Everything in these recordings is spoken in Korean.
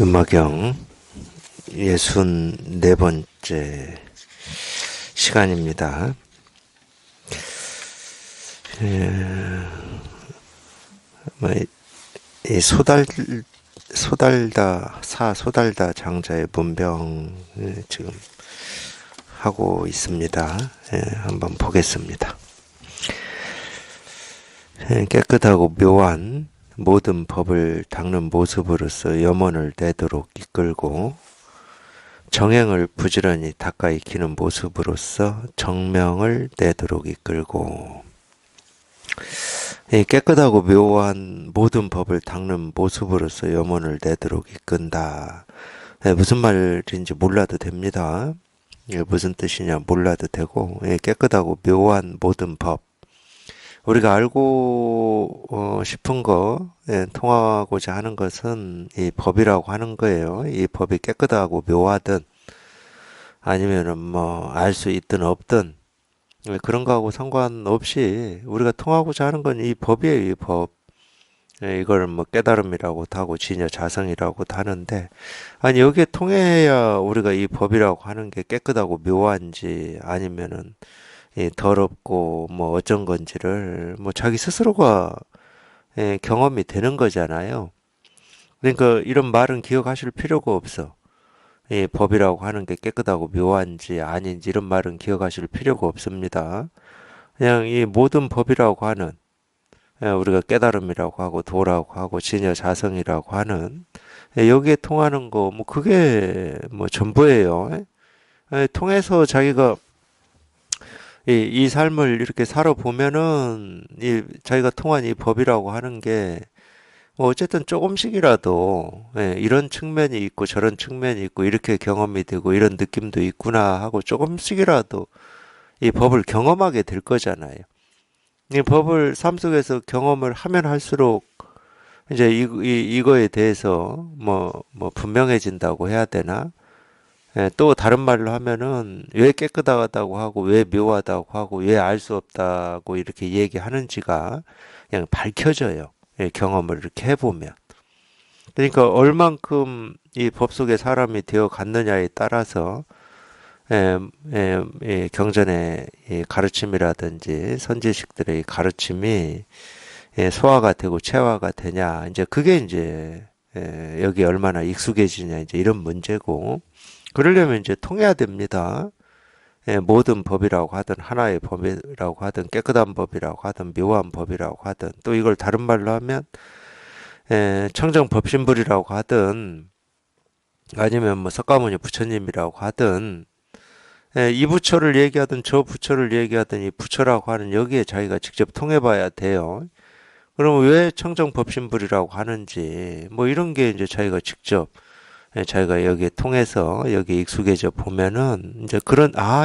윤마경 64번째 시간입니다. 이 소달다 장자의 문병 지금 하고 있습니다. 한번 보겠습니다. 깨끗하고 묘한 모든 법을 닦는 모습으로서 염원을 내도록 이끌고 정행을 부지런히 닦아 익히는 모습으로서 정명을 내도록 이끌고 깨끗하고 묘한 모든 법을 닦는 모습으로서 염원을 내도록 이끈다. 무슨 말인지 몰라도 됩니다. 무슨 뜻이냐 몰라도 되고 깨끗하고 묘한 모든 법 우리가 알고 싶은 거, 통하고자 하는 것은 이 법이라고 하는 거예요. 이 법이 깨끗하고 묘하든 아니면은 알 수 있든 없든 그런 거하고 상관없이 우리가 통하고자 하는 건 이 법이에요. 이 법. 이걸 깨달음이라고도 하고 진여 자성이라고도 하는데 아니 여기에 통해야 우리가 이 법이라고 하는 게 깨끗하고 묘한지 아니면은 더럽고 어쩐 건지를 자기 스스로가 경험이 되는 거잖아요. 그러니까 이런 말은 기억하실 필요가 없어. 이 법이라고 하는 게 깨끗하고 묘한지 아닌지 이런 말은 기억하실 필요가 없습니다. 그냥 이 모든 법이라고 하는 우리가 깨달음이라고 하고 도라고 하고 진여 자성이라고 하는 여기에 통하는 거 그게 전부예요. 통해서 자기가 이 삶을 이렇게 살아보면은 자기가 통한 이 법이라고 하는 게 어쨌든 조금씩이라도 이런 측면이 있고 저런 측면이 있고 이렇게 경험이 되고 이런 느낌도 있구나 하고 조금씩이라도 이 법을 경험하게 될 거잖아요. 이 법을 삶 속에서 경험을 하면 할수록 이제 이거에 대해서 분명해진다고 해야 되나? 또 다른 말로 하면은 왜 깨끗하다고 하고 왜 묘하다고 하고 왜 알 수 없다고 이렇게 얘기하는지가 그냥 밝혀져요. 경험을 이렇게 해보면. 그러니까 얼만큼 이 법 속에 사람이 되어 갔느냐에 따라서 경전의 이 가르침이라든지 선지식들의 가르침이 소화가 되고 체화가 되냐 이제 그게 이제 여기 얼마나 익숙해지냐 이제 이런 문제고 그러려면 이제 통해야 됩니다. 모든 법이라고 하든 하나의 법이라고 하든 깨끗한 법이라고 하든 묘한 법이라고 하든 또 이걸 다른 말로 하면 청정법신불이라고 하든 아니면 석가모니 부처님이라고 하든 이 부처를 얘기하든 저 부처를 얘기하든 이 부처라고 하는 여기에 자기가 직접 통해봐야 돼요. 그럼 왜 청정법신불이라고 하는지 이런 게 이제 자기가 직접 자기가 여기에 통해서 여기에 익숙해져 보면은 이제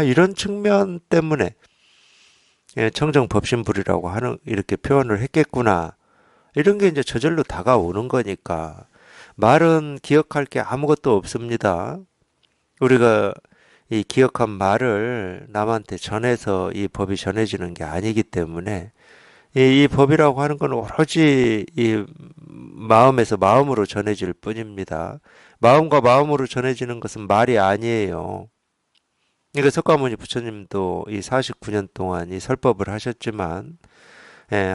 이런 측면 때문에 청정법신불이라고 하는 이렇게 표현을 했겠구나. 이런 게 이제 저절로 다가오는 거니까 말은 기억할 게 아무것도 없습니다. 우리가 이 기억한 말을 남한테 전해서 이 법이 전해지는 게 아니기 때문에 이 법이라고 하는 건 오로지 이 마음에서 마음으로 전해질 뿐입니다. 마음과 마음으로 전해지는 것은 말이 아니에요. 그러니까 석가모니 부처님도 이 49년 동안 이 설법을 하셨지만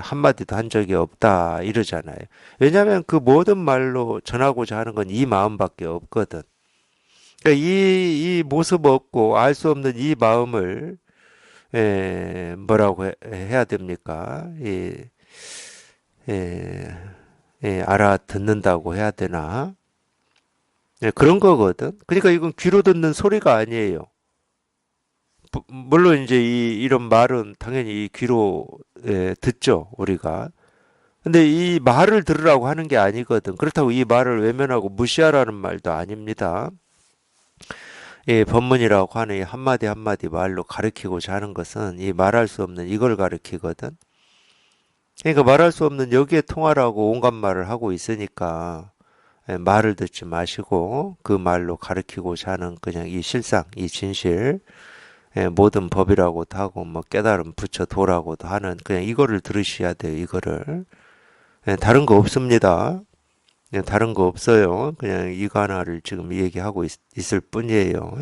한마디도 한 적이 없다 이러잖아요. 왜냐하면 그 모든 말로 전하고자 하는 건 이 마음밖에 없거든. 그러니까 이 모습 없고 알 수 없는 이 마음을 뭐라고 해야 됩니까? 알아듣는다고 해야 되나? 그런 거거든. 그러니까 이건 귀로 듣는 소리가 아니에요. 물론 이제 이런 말은 당연히 이 귀로 듣죠, 우리가. 근데 이 말을 들으라고 하는 게 아니거든. 그렇다고 이 말을 외면하고 무시하라는 말도 아닙니다. 이 법문이라고 하는 이 한마디 한마디 말로 가르치고자 하는 것은 이 말할 수 없는 이걸 가르치거든. 그러니까 말할 수 없는 여기에 통하라고 온갖 말을 하고 있으니까 말을 듣지 마시고 그 말로 가르치고자 하는 그냥 이 실상, 이 진실, 모든 법이라고도 하고 깨달음 부처 도라고도 하는 그냥 이거를 들으셔야 돼요. 이거를 다른 거 없습니다. 그냥 다른 거 없어요. 그냥 이거 하나를 지금 얘기하고 있을 뿐이에요.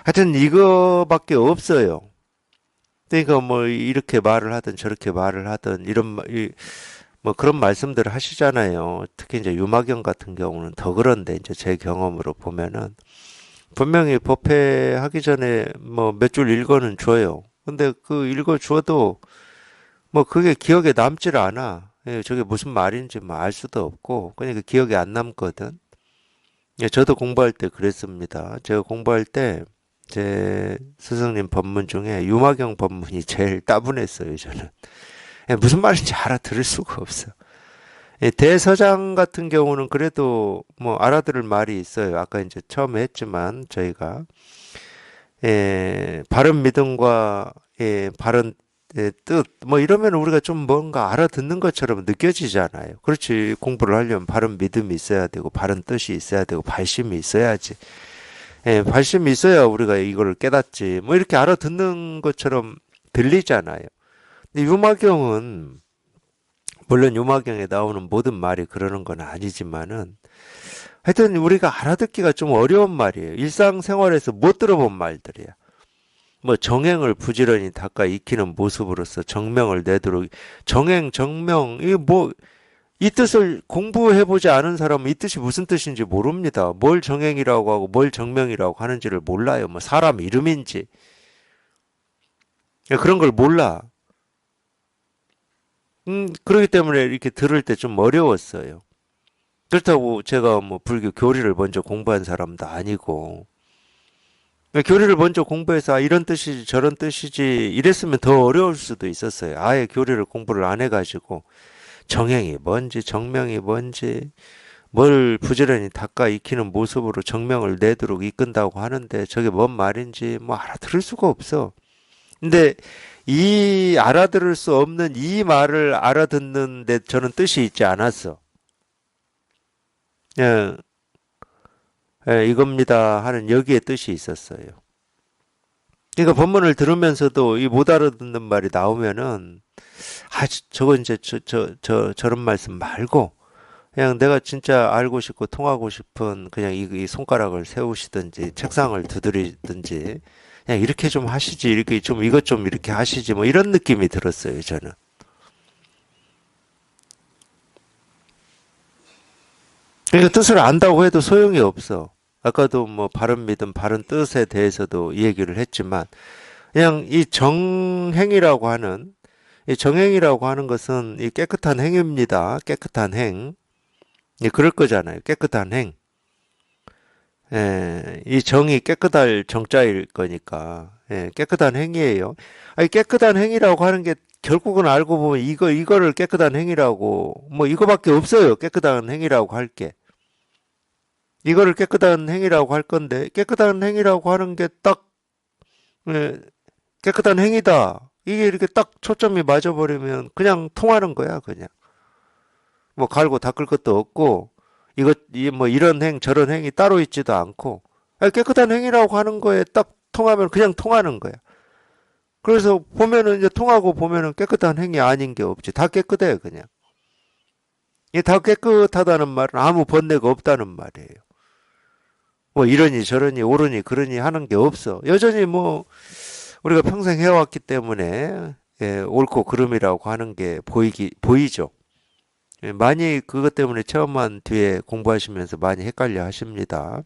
하여튼 이거밖에 없어요. 그러니까 뭐 이렇게 말을 하든 저렇게 말을 하든 뭐 그런 말씀들을 하시잖아요. 특히 이제 유마경 같은 경우는 더 그런데 이제 제 경험으로 보면은 분명히 법회하기 전에 뭐 몇 줄 읽어는 줘요. 근데 그 읽어 줘도 뭐 그게 기억에 남질 않아. 예, 저게 무슨 말인지 뭐 알 수도 없고 그러니까 기억에 안 남거든. 예, 저도 공부할 때 그랬습니다. 제가 공부할 때 제 스승님 법문 중에 유마경 법문이 제일 따분했어요, 저는. 예, 무슨 말인지 알아들을 수가 없어. 예, 대서장 같은 경우는 그래도 뭐 알아들을 말이 있어요. 아까 이제 처음에 했지만 저희가 바른 믿음과 바른 뜻, 뭐 이러면 우리가 좀 뭔가 알아듣는 것처럼 느껴지잖아요. 그렇지. 공부를 하려면 바른 믿음이 있어야 되고, 바른 뜻이 있어야 되고, 발심이 있어야지. 발심이 있어야 우리가 이걸 깨닫지. 뭐 이렇게 알아듣는 것처럼 들리잖아요. 근데 유마경은, 물론 유마경에 나오는 모든 말이 그러는 건 아니지만은, 하여튼 우리가 알아듣기가 좀 어려운 말이에요. 일상생활에서 못 들어본 말들이야. 뭐 정행을 부지런히 닦아 익히는 모습으로서 정명을 내도록 정행 정명 이게 뭐 이 뜻을 공부해보지 않은 사람은 이 뜻이 무슨 뜻인지 모릅니다. 뭘 정행이라고 하고 뭘 정명이라고 하는지를 몰라요. 뭐 사람 이름인지 그런 걸 몰라. 그렇기 때문에 이렇게 들을 때 좀 어려웠어요. 그렇다고 제가 뭐 불교 교리를 먼저 공부한 사람도 아니고 교리를 먼저 공부해서 이런 뜻이지 저런 뜻이지 이랬으면 더 어려울 수도 있었어요. 아예 교리를 공부를 안 해가지고 정행이 뭔지 정명이 뭔지 뭘 부지런히 닦아 익히는 모습으로 정명을 내도록 이끈다고 하는데 저게 뭔 말인지 뭐 알아들을 수가 없어. 근데 이 알아들을 수 없는 이 말을 알아듣는데 저는 뜻이 있지 않았어. 예, 이겁니다 하는 여기에 뜻이 있었어요. 그러니까 본문을 들으면서도 이 못 알아듣는 말이 나오면은 저거 이제 저런 말씀 말고 그냥 내가 진짜 알고 싶고 통하고 싶은 그냥 이 손가락을 세우시든지 책상을 두드리든지 그냥 이렇게 좀 하시지 이렇게 좀 이것 좀 이렇게 하시지 뭐 이런 느낌이 들었어요 저는. 그러니까 뜻을 안다고 해도 소용이 없어. 아까도 뭐 바른 믿음, 바른 뜻에 대해서도 이 얘기를 했지만 그냥 이 정행이라고 하는 이 정행이라고 하는 것은 이 깨끗한 행입니다. 깨끗한 행. 그럴 거잖아요. 깨끗한 행. 이 정이 깨끗할 정자일 거니까. 깨끗한 행위예요. 아니, 깨끗한 행위라고 하는 게 결국은 알고 보면 이거를 깨끗한 행위라고, 뭐 이거밖에 없어요. 깨끗한 행위라고 할 게. 이거를 깨끗한 행위라고 할 건데, 깨끗한 행위라고 하는 게 딱, 예, 깨끗한 행위다. 이게 이렇게 딱 초점이 맞아버리면 그냥 통하는 거야, 그냥. 뭐 갈고 닦을 것도 없고, 뭐 이런 저런 행위 따로 있지도 않고, 아니, 깨끗한 행위라고 하는 거에 딱 통하면 그냥 통하는 거야. 그래서 보면은 이제 통하고 보면은 깨끗한 행위 아닌 게 없지. 다 깨끗해, 그냥. 이 다 깨끗하다는 말은 아무 번뇌가 없다는 말이에요. 뭐 이러니 저러니 옳으니 그러니 하는 게 없어. 여전히 뭐 우리가 평생 해왔기 때문에 옳고 그름이라고 하는 게 보이죠. 많이 그것 때문에 체험한 뒤에 공부하시면서 많이 헷갈려 하십니다.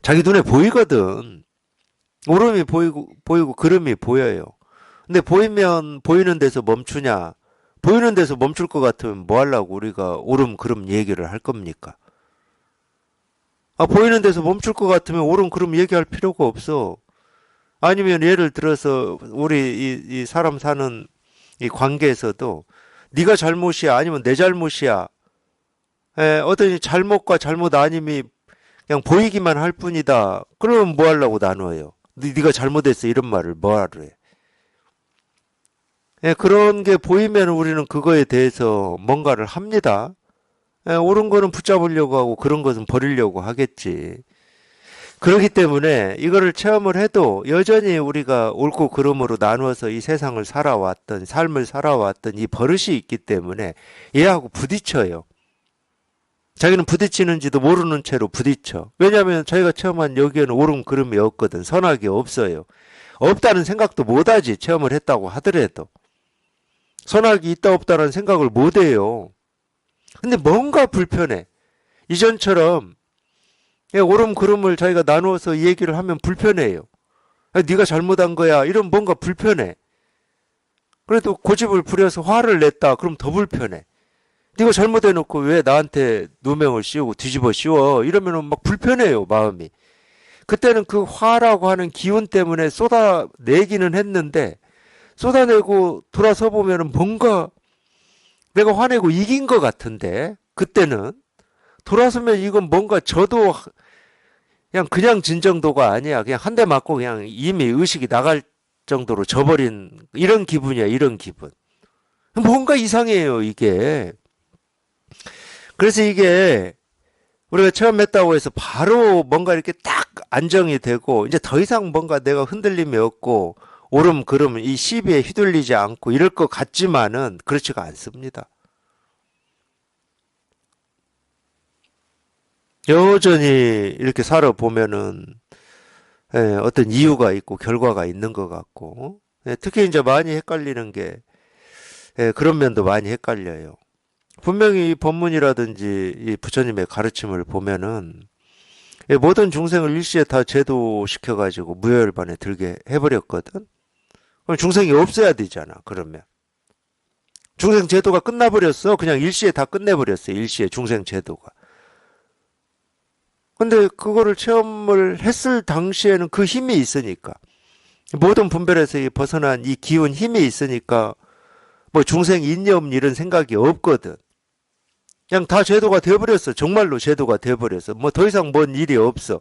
자기 눈에 보이거든. 오름이 보이고 그름이 보여요. 근데 보이면 보이는 데서 멈추냐? 보이는 데서 멈출 것 같으면 뭐 하려고 우리가 오름, 그름 얘기를 할 겁니까? 보이는 데서 멈출 것 같으면 오름, 그름 얘기할 필요가 없어. 아니면 예를 들어서 우리 이 사람 사는 이 관계에서도 네가 잘못이야 아니면 내 잘못이야. 어떤 잘못과 잘못 아님이 그냥 보이기만 할 뿐이다. 그러면 뭐 하려고 나눠요? 네가 잘못했어 이런 말을 뭐하러 해? 그런 게 보이면 우리는 그거에 대해서 뭔가를 합니다. 옳은 거는 붙잡으려고 하고 그런 것은 버리려고 하겠지. 그렇기 때문에 이거를 체험을 해도 여전히 우리가 옳고 그름으로 나누어서 이 세상을 살아왔던 삶을 살아왔던 이 버릇이 있기 때문에 얘하고 부딪혀요. 자기는 부딪히는지도 모르는 채로 부딪혀. 왜냐하면 자기가 체험한 여기에는 오름 그름이 없거든. 선악이 없어요. 없다는 생각도 못하지. 체험을 했다고 하더라도. 선악이 있다 없다는 생각을 못해요. 근데 뭔가 불편해. 이전처럼 오름 그름을 자기가 나누어서 얘기를 하면 불편해요. 네가 잘못한 거야. 이런 뭔가 불편해. 그래도 고집을 부려서 화를 냈다. 그럼 더 불편해. 네가 잘못해놓고 왜 나한테 누명을 씌우고 뒤집어 씌워. 이러면 막 불편해요. 마음이. 그때는 그 화라고 하는 기운 때문에 쏟아내기는 했는데 쏟아내고 돌아서 보면은 뭔가 내가 화내고 이긴 것 같은데 그때는 돌아서면 이건 뭔가 저도 그냥 진정도가 아니야. 그냥 한 대 맞고 그냥 이미 의식이 나갈 정도로 져버린 이런 기분이야. 이런 기분. 뭔가 이상해요. 이게. 그래서 이게 우리가 처음 했다고 해서 바로 뭔가 이렇게 딱 안정이 되고 이제 더 이상 뭔가 내가 흔들림이 없고 오름 그름 이 시비에 휘둘리지 않고 이럴 것 같지만은 그렇지가 않습니다. 여전히 이렇게 살아보면은 어떤 이유가 있고 결과가 있는 것 같고 특히 이제 많이 헷갈리는 게 그런 면도 많이 헷갈려요. 분명히 이 법문이라든지 이 부처님의 가르침을 보면은 모든 중생을 일시에 다 제도시켜가지고 무효열반에 들게 해버렸거든. 그럼 중생이 없어야 되잖아. 그러면 중생 제도가 끝나버렸어. 그냥 일시에 다 끝내버렸어. 일시에 중생 제도가. 근데 그거를 체험을 했을 당시에는 그 힘이 있으니까 모든 분별에서 벗어난 이 기운 힘이 있으니까 뭐 중생 있니 없니 이런 생각이 없거든. 그냥 다 제도가 돼버렸어. 정말로 제도가 돼버렸어. 뭐 더 이상 뭔 일이 없어.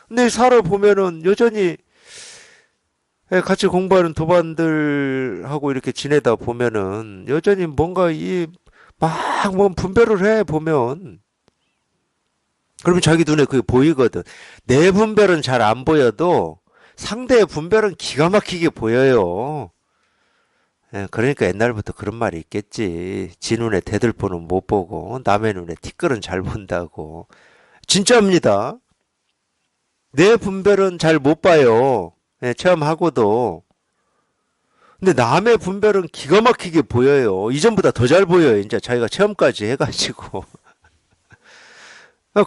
근데 살아보면은 여전히 같이 공부하는 도반들하고 이렇게 지내다 보면은 여전히 뭔가 막 뭐 분별을 해 보면 그러면 자기 눈에 그게 보이거든. 내 분별은 잘 안 보여도 상대의 분별은 기가 막히게 보여요. 그러니까 옛날부터 그런 말이 있겠지. 지 눈에 대들보는 못 보고 남의 눈에 티끌은 잘 본다고. 진짜입니다. 내 분별은 잘 못 봐요. 체험하고도. 근데 남의 분별은 기가 막히게 보여요. 이전보다 더 잘 보여요. 이제 자기가 체험까지 해가지고.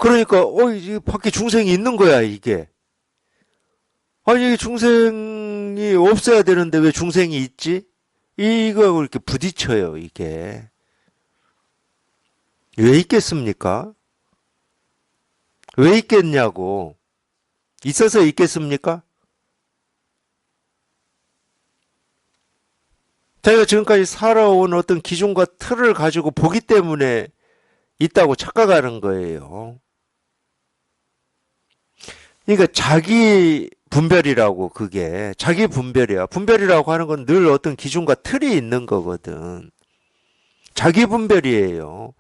그러니까 이 밖에 중생이 있는 거야 이게. 아니 중생이 없어야 되는데 왜 중생이 있지? 이거 이렇게 부딪혀요 이게. 왜 있겠습니까? 왜 있겠냐고. 있어서 있겠습니까? 자기가 지금까지 살아온 어떤 기준과 틀을 가지고 보기 때문에 있다고 착각하는 거예요. 그러니까 자기 분별이라고 그게 자기 분별이야. 분별이라고 하는 건 늘 어떤 기준과 틀이 있는 거거든. 자기 분별이에요.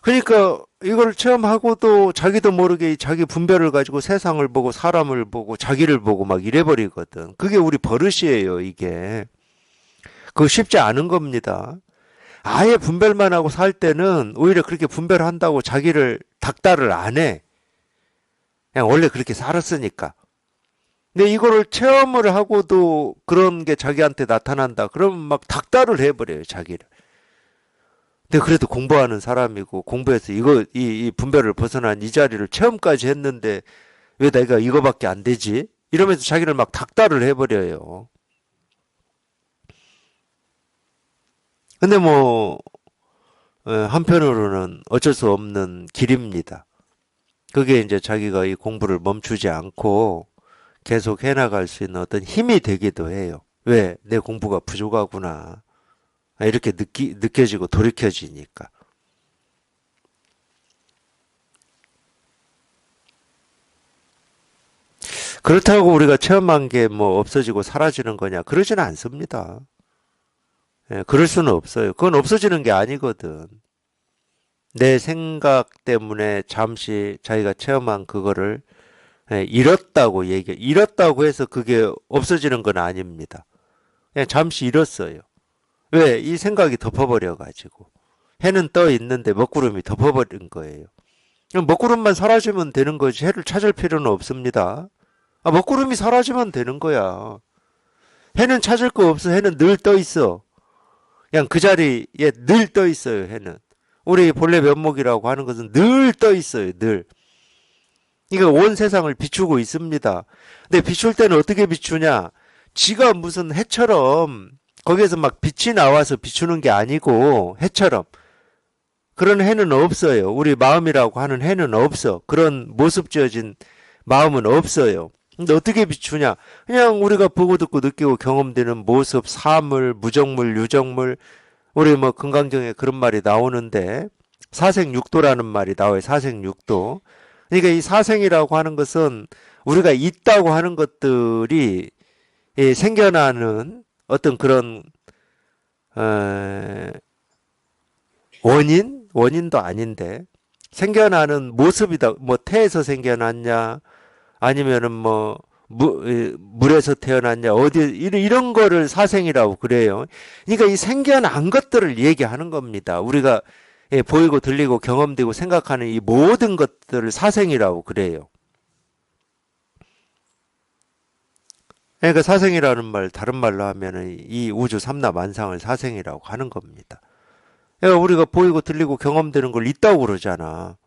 그러니까 이걸 체험하고도 자기도 모르게 자기 분별을 가지고 세상을 보고 사람을 보고 자기를 보고 막 이래버리거든. 그게 우리 버릇이에요, 이게. 그거 쉽지 않은 겁니다. 아예 분별만 하고 살 때는 오히려 그렇게 분별한다고 자기를 닥달을 안 해. 그냥 원래 그렇게 살았으니까. 근데 이거를 체험을 하고도 그런 게 자기한테 나타난다. 그러면 막 닥달을 해버려요, 자기를. 근데 그래도 공부하는 사람이고 공부해서 이 분별을 벗어난 이 자리를 체험까지 했는데 왜 내가 이거밖에 안 되지? 이러면서 자기를 막 닥달을 해버려요. 근데 뭐 한편으로는 어쩔 수 없는 길입니다. 그게 이제 자기가 이 공부를 멈추지 않고 계속 해나갈 수 있는 어떤 힘이 되기도 해요. 왜? 내 공부가 부족하구나. 이렇게 느껴지고 돌이켜지니까. 그렇다고 우리가 체험한 게 뭐 없어지고 사라지는 거냐? 그러지는 않습니다. 그럴 수는 없어요. 그건 없어지는 게 아니거든. 내 생각 때문에 잠시 자기가 체험한 그거를 잃었다고 해서 그게 없어지는 건 아닙니다. 그냥 잠시 잃었어요. 왜? 이 생각이 덮어버려가지고. 해는 떠 있는데 먹구름이 덮어버린 거예요. 먹구름만 사라지면 되는 거지 해를 찾을 필요는 없습니다. 먹구름이 사라지면 되는 거야. 해는 찾을 거 없어. 해는 늘 떠 있어. 그냥 그 자리에 늘 떠 있어요. 해는. 우리 본래 면목이라고 하는 것은 늘 떠 있어요. 늘. 이거 온 세상을 비추고 있습니다. 근데 비출 때는 어떻게 비추냐? 지가 무슨 해처럼 거기에서 막 빛이 나와서 비추는 게 아니고 해처럼 그런 해는 없어요. 우리 마음이라고 하는 해는 없어. 그런 모습 지어진 마음은 없어요. 근데 어떻게 비추냐? 그냥 우리가 보고 듣고 느끼고 경험되는 모습, 사물, 무정물, 유정물. 우리 뭐 금강경에 그런 말이 나오는데 사생육도라는 말이 나와요. 사생육도. 그러니까 이 사생이라고 하는 것은 우리가 있다고 하는 것들이 생겨나는 어떤 그런 원인도 아닌데 생겨나는 모습이다. 뭐 태에서 생겨났냐 아니면은 뭐 물에서 태어났냐 어디 이런 거를 사생이라고 그래요. 그러니까 이 생겨난 것들을 얘기하는 겁니다. 우리가 보이고 들리고 경험되고 생각하는 이 모든 것들을 사생이라고 그래요. 그러니까 사생이라는 말 다른 말로 하면은 이 우주 삼라만상을 사생이라고 하는 겁니다. 그러니까 우리가 보이고 들리고 경험되는 걸 있다고 그러잖아.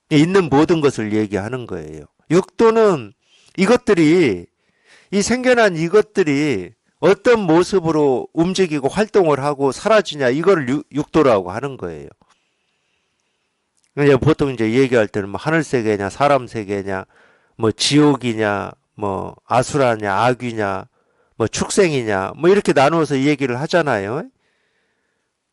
있는 모든 것을 얘기하는 거예요. 육도는 이것들이 이 생겨난 이것들이 어떤 모습으로 움직이고 활동을 하고 사라지냐 이걸 육도라고 하는 거예요. 그냥 보통 이제 얘기할 때는 뭐 하늘 세계냐 사람 세계냐 뭐 지옥이냐 뭐 아수라냐 악귀냐 뭐 축생이냐 뭐 이렇게 나누어서 얘기를 하잖아요.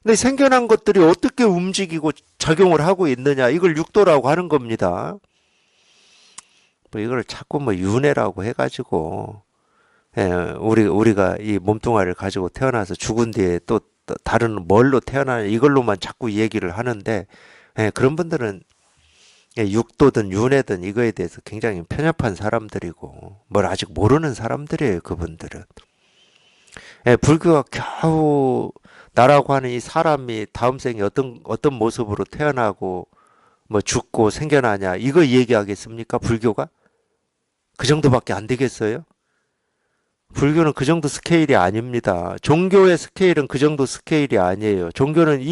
근데 생겨난 것들이 어떻게 움직이고 작용을 하고 있느냐 이걸 육도라고 하는 겁니다. 뭐 이걸 자꾸 뭐 윤회라고 해가지고 우리가 이 몸뚱아리를 가지고 태어나서 죽은 뒤에 또 다른 뭘로 태어나냐 이걸로만 자꾸 얘기를 하는데 그런 분들은 육도든 윤회든 이거에 대해서 굉장히 편협한 사람들이고 뭘 아직 모르는 사람들이에요. 그분들은. 불교가 겨우 나라고 하는 이 사람이 다음 생에 어떤 모습으로 태어나고 뭐 죽고 생겨나냐 이거 얘기하겠습니까? 불교가? 그 정도밖에 안 되겠어요? 불교는 그 정도 스케일이 아닙니다. 종교의 스케일은 그 정도 스케일이 아니에요. 종교는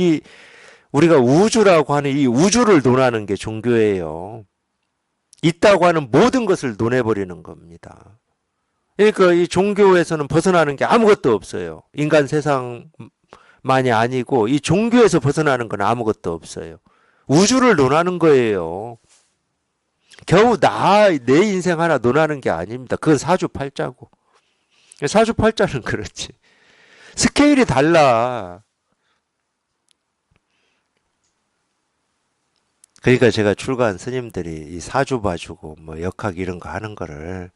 우리가 우주라고 하는 이 우주를 논하는 게 종교예요. 있다고 하는 모든 것을 논해버리는 겁니다. 그러니까 이 종교에서는 벗어나는 게 아무것도 없어요. 인간 세상만이 아니고 이 종교에서 벗어나는 건 아무것도 없어요. 우주를 논하는 거예요. 겨우 내 인생 하나 논하는 게 아닙니다. 그건 사주팔자고. 사주팔자는 그렇지. 스케일이 달라. 그러니까 제가 출가한 스님들이 이 사주 봐주고 뭐 역학 이런 거 하는 거를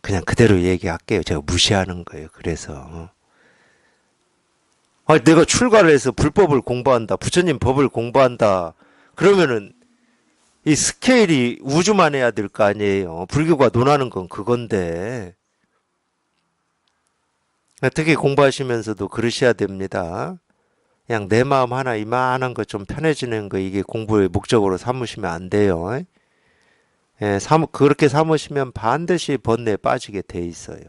그냥 그대로 얘기할게요. 제가 무시하는 거예요. 그래서 내가 출가를 해서 불법을 공부한다. 부처님 법을 공부한다. 그러면은 이 스케일이 우주만 해야 될 거 아니에요. 불교가 논하는 건 그건데 특히 공부하시면서도 그러셔야 됩니다. 그냥 내 마음 하나 이만한 거 좀 편해지는 거 이게 공부의 목적으로 삼으시면 안 돼요. 그렇게 삼으시면 반드시 번뇌에 빠지게 돼 있어요.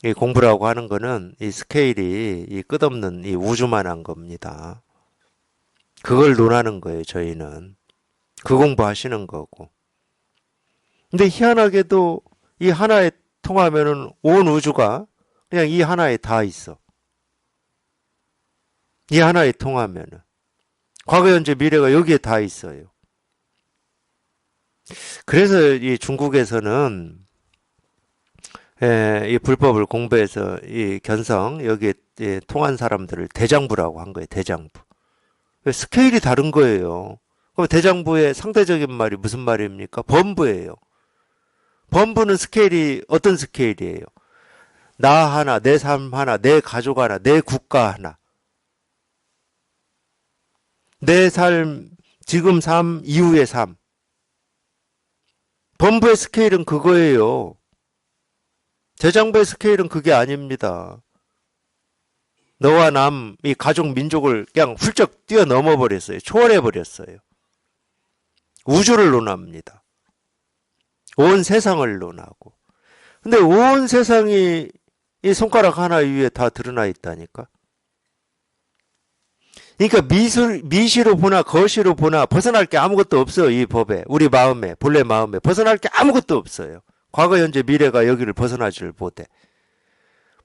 이 공부라고 하는 거는 이 스케일이 이 끝없는 이 우주만한 겁니다. 그걸 논하는 거예요, 저희는. 그 공부하시는 거고. 근데 희한하게도 이 하나에 통하면은 온 우주가 그냥 이 하나에 다 있어. 이 하나에 통하면은. 과거, 현재, 미래가 여기에 다 있어요. 그래서 이 중국에서는 이 불법을 공부해서 이 견성 여기에 통한 사람들을 대장부라고 한 거예요. 대장부. 스케일이 다른 거예요. 그럼 대장부의 상대적인 말이 무슨 말입니까? 범부예요. 범부는 스케일이 어떤 스케일이에요? 나 하나, 내 삶 하나, 내 가족 하나, 내 국가 하나. 내 삶, 지금 삶, 이후의 삶. 범부의 스케일은 그거예요. 대장부의 스케일은 그게 아닙니다. 너와 남, 이 가족 민족을 그냥 훌쩍 뛰어넘어 버렸어요. 초월해 버렸어요. 우주를 논합니다. 온 세상을 논하고. 근데 온 세상이 이 손가락 하나 위에 다 드러나 있다니까. 그러니까 미시로 보나 거시로 보나 벗어날 게 아무것도 없어요. 이 법에. 우리 마음에, 본래 마음에 벗어날 게 아무것도 없어요. 과거, 현재, 미래가 여기를 벗어나지를 못해.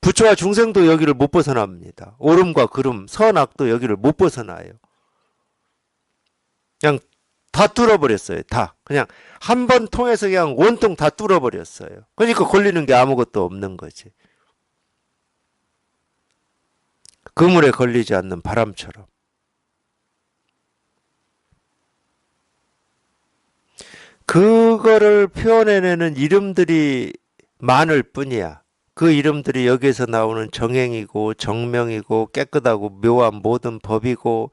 부처와 중생도 여기를 못 벗어납니다. 옳음과 그름, 선악도 여기를 못 벗어나요. 그냥 다 뚫어버렸어요. 다. 그냥 한 번 통해서 그냥 온통 다 뚫어버렸어요. 그러니까 걸리는 게 아무것도 없는 거지. 그물에 걸리지 않는 바람처럼. 그거를 표현해내는 이름들이 많을 뿐이야. 그 이름들이 여기에서 나오는 정행이고 정명이고 깨끗하고 묘한 모든 법이고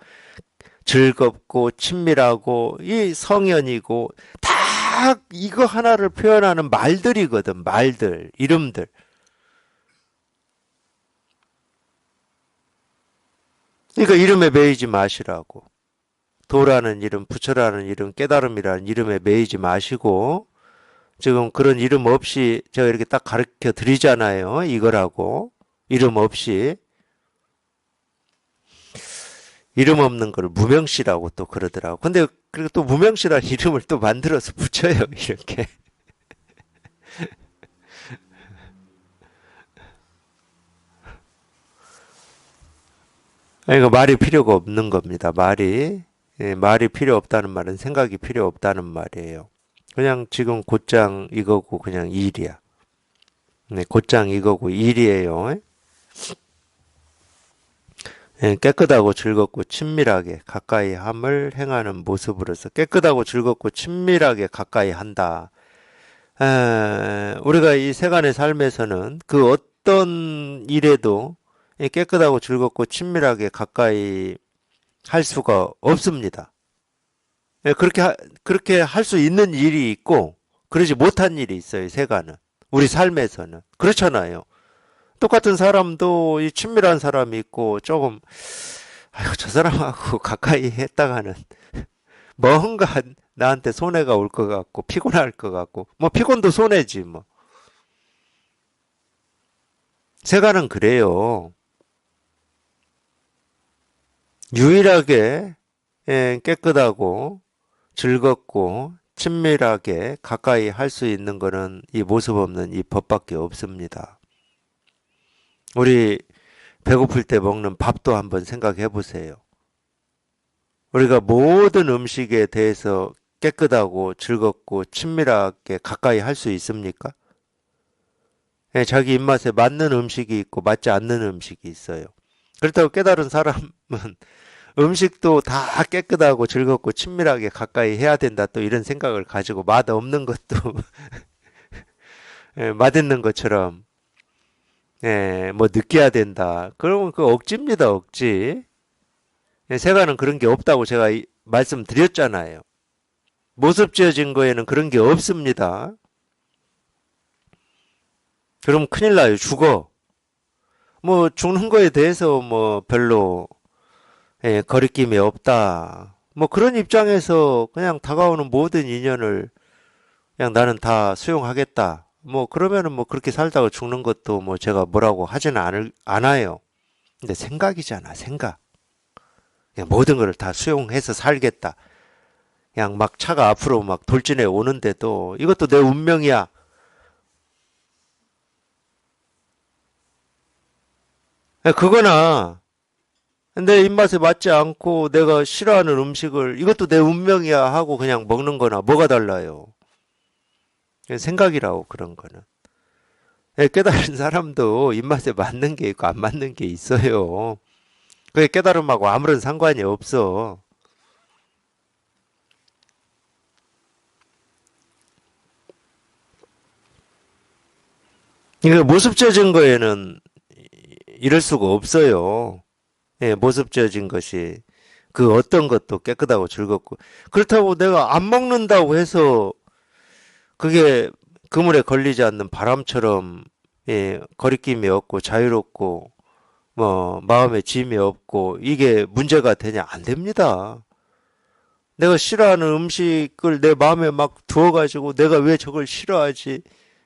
즐겁고 친밀하고 이 성현이고 다 이거 하나를 표현하는 말들이거든. 말들, 이름들. 그러니까 이름에 매이지 마시라고. 도라는 이름, 부처라는 이름, 깨달음이라는 이름에 매이지 마시고 지금 그런 이름 없이 제가 이렇게 딱 가르쳐 드리잖아요. 이거라고. 이름 없이. 이름 없는 걸 무명시라고 또 그러더라고. 근데 그리고 또 무명시라는 이름을 또 만들어서 붙여요. 이렇게. 그러니까 말이 필요가 없는 겁니다. 말이. 예, 말이 필요 없다는 말은 생각이 필요 없다는 말이에요. 그냥 지금 곧장 이거고 그냥 일이야. 네, 곧장 이거고 일이에요. 예, 깨끗하고 즐겁고 친밀하게 가까이 함을 행하는 모습으로서 깨끗하고 즐겁고 친밀하게 가까이 한다. 우리가 이 세간의 삶에서는 그 어떤 일에도 깨끗하고 즐겁고 친밀하게 가까이 할 수가 없습니다. 예, 그렇게 할 수 있는 일이 있고, 그러지 못한 일이 있어요, 세간은. 우리 삶에서는. 그렇잖아요. 똑같은 사람도 이 친밀한 사람이 있고, 조금, 아이고, 저 사람하고 가까이 했다가는 뭔가 나한테 손해가 올 것 같고, 피곤할 것 같고, 뭐, 피곤도 손해지, 뭐. 세간은 그래요. 유일하게 깨끗하고 즐겁고 친밀하게 가까이 할 수 있는 것은 이 모습 없는 이 법밖에 없습니다. 우리 배고플 때 먹는 밥도 한번 생각해 보세요. 우리가 모든 음식에 대해서 깨끗하고 즐겁고 친밀하게 가까이 할 수 있습니까? 자기 입맛에 맞는 음식이 있고 맞지 않는 음식이 있어요. 그렇다고 깨달은 사람은 음식도 다 깨끗하고 즐겁고 친밀하게 가까이 해야 된다 또 이런 생각을 가지고 맛 없는 것도 맛있는 것처럼 뭐 느껴야 된다. 그러면 그 억지입니다, 억지. 세간은 그런 게 없다고 제가 말씀드렸잖아요. 모습 지어진 거에는 그런 게 없습니다. 그럼 큰일 나요, 죽어. 뭐 죽는 거에 대해서 뭐 별로 거리낌이 없다. 뭐 그런 입장에서 그냥 다가오는 모든 인연을 그냥 나는 다 수용하겠다. 뭐 그러면은 뭐 그렇게 살다가 죽는 것도 뭐 제가 뭐라고 하지는 않아요. 근데 생각이잖아, 생각. 그냥 모든 걸 다 수용해서 살겠다. 그냥 막 차가 앞으로 막 돌진해 오는데도 이것도 내 운명이야. 그거나 내 입맛에 맞지 않고 내가 싫어하는 음식을 이것도 내 운명이야 하고 그냥 먹는 거나 뭐가 달라요. 생각이라고 그런 거는. 깨달은 사람도 입맛에 맞는 게 있고 안 맞는 게 있어요. 그게 깨달음하고 아무런 상관이 없어. 이거 모습 져진 거에는 이럴 수가 없어요. 모습 져진 것이 그 어떤 것도 깨끗하고 즐겁고 그렇다고 내가 안 먹는다고 해서 그게 그물에 걸리지 않는 바람처럼 거리낌이 없고 자유롭고 마음에 짐이 없고 이게 문제가 되냐? 안 됩니다. 내가 싫어하는 음식을 내 마음에 막 두어가지고 내가 왜 저걸 싫어하지?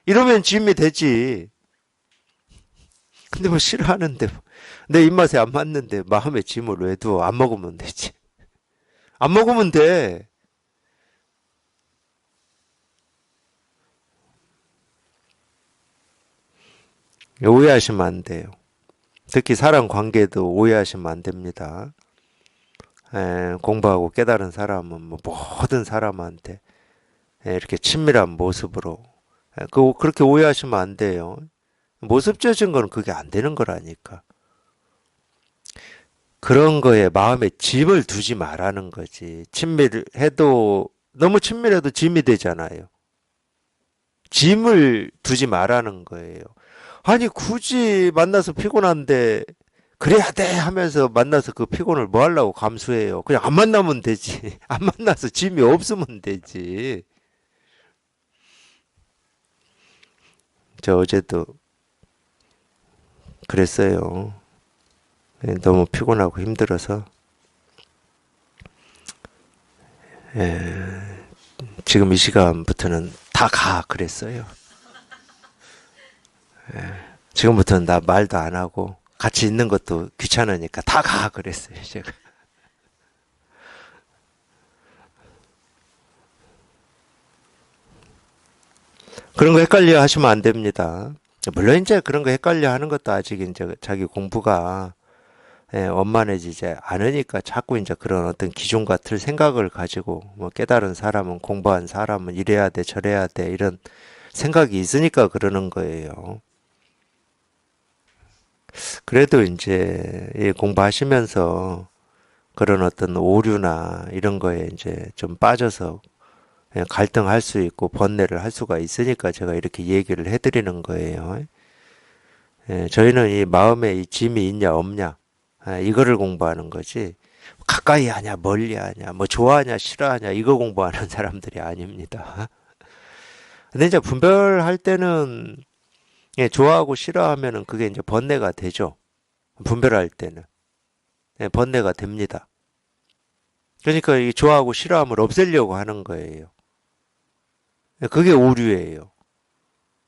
이러면 짐이 되지. 근데 뭐 싫어하는데 내 입맛에 안 맞는데 마음에 짐을 왜 두어? 안 먹으면 되지. 안 먹으면 돼. 오해하시면 안 돼요. 특히 사람 관계도 오해하시면 안 됩니다. 공부하고 깨달은 사람은 뭐 모든 사람한테 이렇게 친밀한 모습으로 그렇게 오해하시면 안 돼요. 모습져진 거는 그게 안 되는 거라니까. 그런 거에 마음에 짐을 두지 말라는 거지. 친밀해도 너무 친밀해도 짐이 되잖아요. 짐을 두지 말라는 거예요. 아니 굳이 만나서 피곤한데 그래야 돼 하면서 만나서 그 피곤을 뭐 하려고 감수해요. 그냥 안 만나면 되지. 안 만나서 짐이 없으면 되지. 저 어제도 그랬어요. 너무 피곤하고 힘들어서 지금 이 시간부터는 다 가 그랬어요. 지금부터는 나 말도 안 하고 같이 있는 것도 귀찮으니까 다 가 그랬어요. 제가. 그런 거 헷갈려 하시면 안 됩니다. 물론 이제 그런 거 헷갈려 하는 것도 아직 이제 자기 공부가 원만해지지 않으니까 자꾸 이제 그런 어떤 기준과 틀 생각을 가지고 뭐 깨달은 사람은 공부한 사람은 이래야 돼 저래야 돼 이런 생각이 있으니까 그러는 거예요. 그래도 이제 이 공부하시면서 그런 어떤 오류나 이런 거에 이제 좀 빠져서 갈등할 수 있고 번뇌를 할 수가 있으니까 제가 이렇게 얘기를 해드리는 거예요. 저희는 이 마음에 이 짐이 있냐 없냐 이거를 공부하는 거지 가까이 하냐 멀리 하냐 뭐 좋아하냐 싫어하냐 이거 공부하는 사람들이 아닙니다. 근데 이제 분별할 때는 좋아하고 싫어하면은 그게 이제 번뇌가 되죠. 분별할 때는 번뇌가 됩니다. 그러니까 이 좋아하고 싫어함을 없애려고 하는 거예요. 그게 오류예요.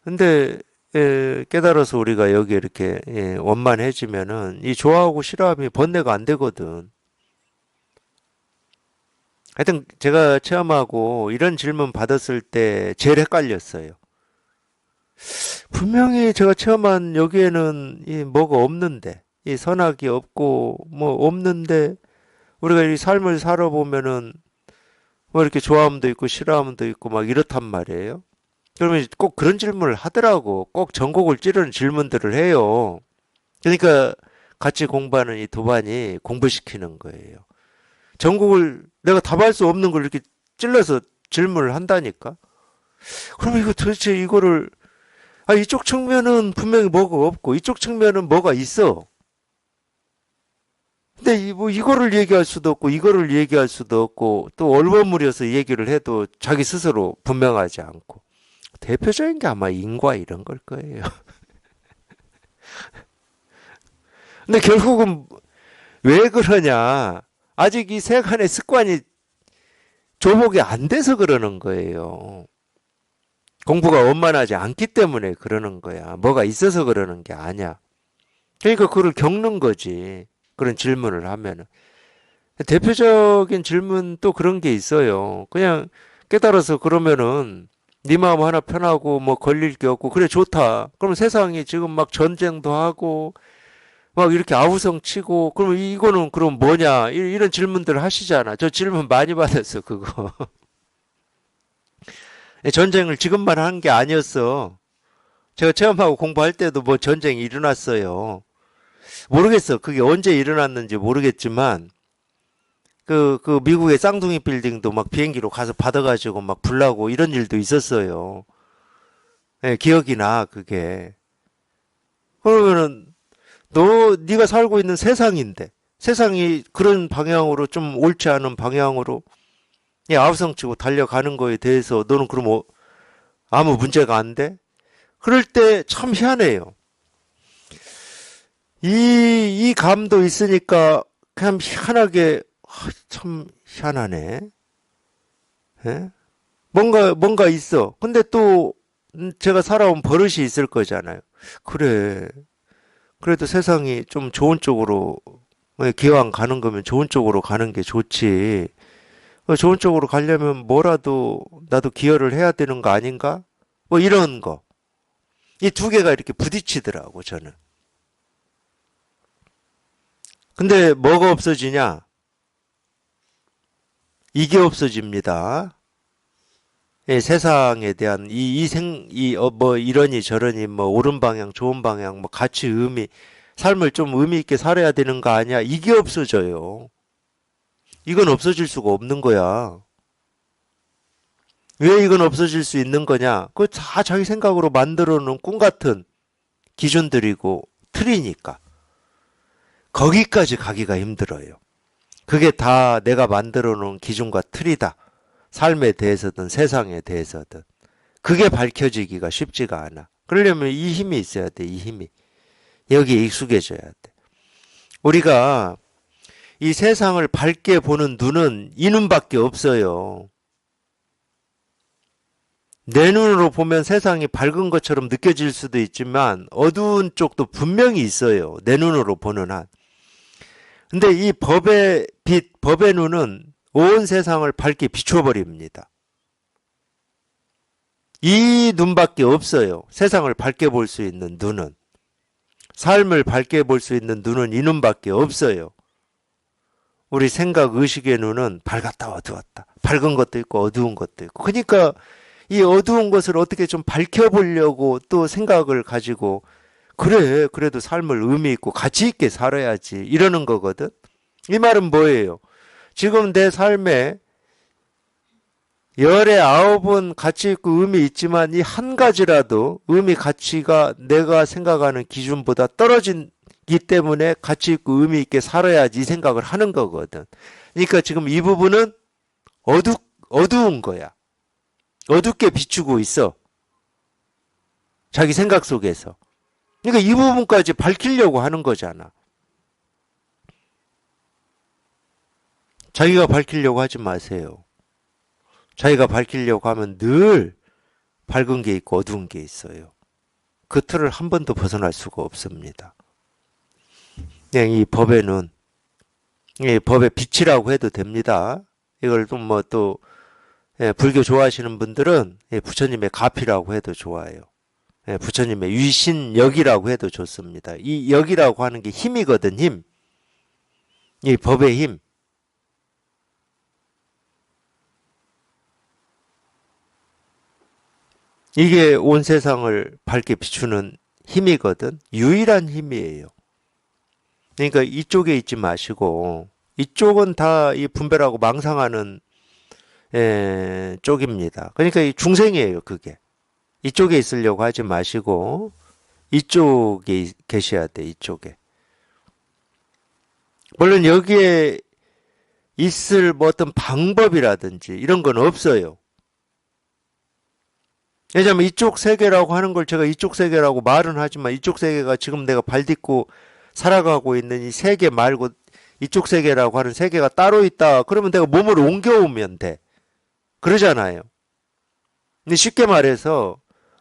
근데 깨달아서 우리가 여기 이렇게 원만해지면은 이 좋아하고 싫어함이 번뇌가 안 되거든. 하여튼 제가 체험하고 이런 질문 받았을 때 제일 헷갈렸어요. 분명히 제가 체험한 여기에는 이 뭐가 없는데, 이 선악이 없고 뭐 없는데 우리가 이 삶을 살아보면은 뭐 이렇게 좋아함도 있고 싫어함도 있고 막 이렇단 말이에요. 그러면 꼭 그런 질문을 하더라고. 꼭 전곡을 찌르는 질문들을 해요. 그러니까 같이 공부하는 이 도반이 공부시키는 거예요. 전곡을 내가 답할 수 없는 걸 이렇게 찔러서 질문을 한다니까. 그러면 이거 도대체 이거를 이쪽 측면은 분명히 뭐가 없고 이쪽 측면은 뭐가 있어. 근데 뭐 이거를 얘기할 수도 없고 이거를 얘기할 수도 없고 또 얼버무려서 얘기를 해도 자기 스스로 분명하지 않고 대표적인 게 아마 인과 이런 걸 거예요. 근데 결국은 왜 그러냐? 아직 이 세간의 습관이 조목이 안 돼서 그러는 거예요. 공부가 원만하지 않기 때문에 그러는 거야. 뭐가 있어서 그러는 게 아니야. 그러니까 그걸 겪는 거지. 그런 질문을 하면은. 대표적인 질문 또 그런 게 있어요. 그냥 깨달아서 그러면은 네 마음 하나 편하고 뭐 걸릴 게 없고 그래 좋다. 그럼 세상이 지금 막 전쟁도 하고 막 이렇게 아우성 치고 그러면 이거는 그럼 뭐냐 이런 질문들 하시잖아. 저 질문 많이 받았어 그거. 전쟁을 지금만 한 게 아니었어. 제가 체험하고 공부할 때도 뭐 전쟁이 일어났어요. 모르겠어. 그게 언제 일어났는지 모르겠지만 그 미국의 쌍둥이 빌딩도 막 비행기로 가서 받아가지고 막 불나고 이런 일도 있었어요. 기억이 나 그게. 그러면은 네가 살고 있는 세상인데 세상이 그런 방향으로 좀 옳지 않은 방향으로 아우성치고 달려가는 거에 대해서 너는 그럼 아무 문제가 안 돼? 그럴 때 참 희한해요. 이 감도 있으니까 그냥 희한하게, 참 희한하네. 예? 뭔가 있어. 근데 또 제가 살아온 버릇이 있을 거잖아요. 그래. 그래도 세상이 좀 좋은 쪽으로, 기왕 가는 거면 좋은 쪽으로 가는 게 좋지. 좋은 쪽으로 가려면 뭐라도 나도 기여를 해야 되는 거 아닌가? 뭐 이런 거. 이 두 개가 이렇게 부딪히더라고, 저는. 근데 뭐가 없어지냐? 이게 없어집니다. 세상에 대한 뭐 이러니 저러니 뭐 옳은 방향, 좋은 방향, 뭐 가치, 의미, 삶을 좀 의미 있게 살아야 되는 거 아니야? 이게 없어져요. 이건 없어질 수가 없는 거야. 왜 이건 없어질 수 있는 거냐? 그거 다 자기 생각으로 만들어 놓은 꿈 같은 기준들이고 틀이니까. 거기까지 가기가 힘들어요. 그게 다 내가 만들어 놓은 기준과 틀이다. 삶에 대해서든 세상에 대해서든. 그게 밝혀지기가 쉽지가 않아. 그러려면 이 힘이 있어야 돼, 이 힘이. 여기에 익숙해져야 돼. 우리가 이 세상을 밝게 보는 눈은 이 눈밖에 없어요. 내 눈으로 보면 세상이 밝은 것처럼 느껴질 수도 있지만 어두운 쪽도 분명히 있어요. 내 눈으로 보는 한. 근데 이 법의 빛, 법의 눈은 온 세상을 밝게 비춰버립니다. 이 눈밖에 없어요. 세상을 밝게 볼 수 있는 눈은. 삶을 밝게 볼 수 있는 눈은 이 눈밖에 없어요. 우리 생각, 의식의 눈은 밝았다, 어두웠다. 밝은 것도 있고 어두운 것도 있고. 그러니까 이 어두운 것을 어떻게 좀 밝혀보려고 또 생각을 가지고 그래, 그래도 삶을 의미 있고 가치 있게 살아야지 이러는 거거든. 이 말은 뭐예요? 지금 내 삶에 열의 아홉은 가치 있고 의미 있지만 이 한 가지라도 의미 가치가 내가 생각하는 기준보다 떨어지기 때문에 가치 있고 의미 있게 살아야지 이 생각을 하는 거거든. 그러니까 지금 이 부분은 어두운 거야. 어둡게 비추고 있어. 자기 생각 속에서. 그러니까 이 부분까지 밝히려고 하는 거잖아. 자기가 밝히려고 하지 마세요. 자기가 밝히려고 하면 늘 밝은 게 있고 어두운 게 있어요. 그 틀을 한 번도 벗어날 수가 없습니다. 그냥 이 법에는 이 법의 빛이라고 해도 됩니다. 이걸 좀 뭐 또 불교 좋아하시는 분들은 부처님의 가피라고 해도 좋아요. 부처님의 위신역이라고 해도 좋습니다. 이 역이라고 하는 게 힘이거든, 힘. 이 법의 힘. 이게 온 세상을 밝게 비추는 힘이거든. 유일한 힘이에요. 그러니까 이쪽에 있지 마시고 이쪽은 다 이 분별하고 망상하는 쪽입니다. 그러니까 이 중생이에요, 그게. 이쪽에 있으려고 하지 마시고 이쪽에 계셔야 돼, 이쪽에. 물론 여기에 있을 뭐 어떤 방법이라든지 이런 건 없어요. 왜냐하면 이쪽 세계라고 하는 걸 제가 이쪽 세계라고 말은 하지만 이쪽 세계가 지금 내가 발 딛고 살아가고 있는 이 세계 말고 이쪽 세계라고 하는 세계가 따로 있다. 그러면 내가 몸을 옮겨오면 돼. 그러잖아요. 근데 쉽게 말해서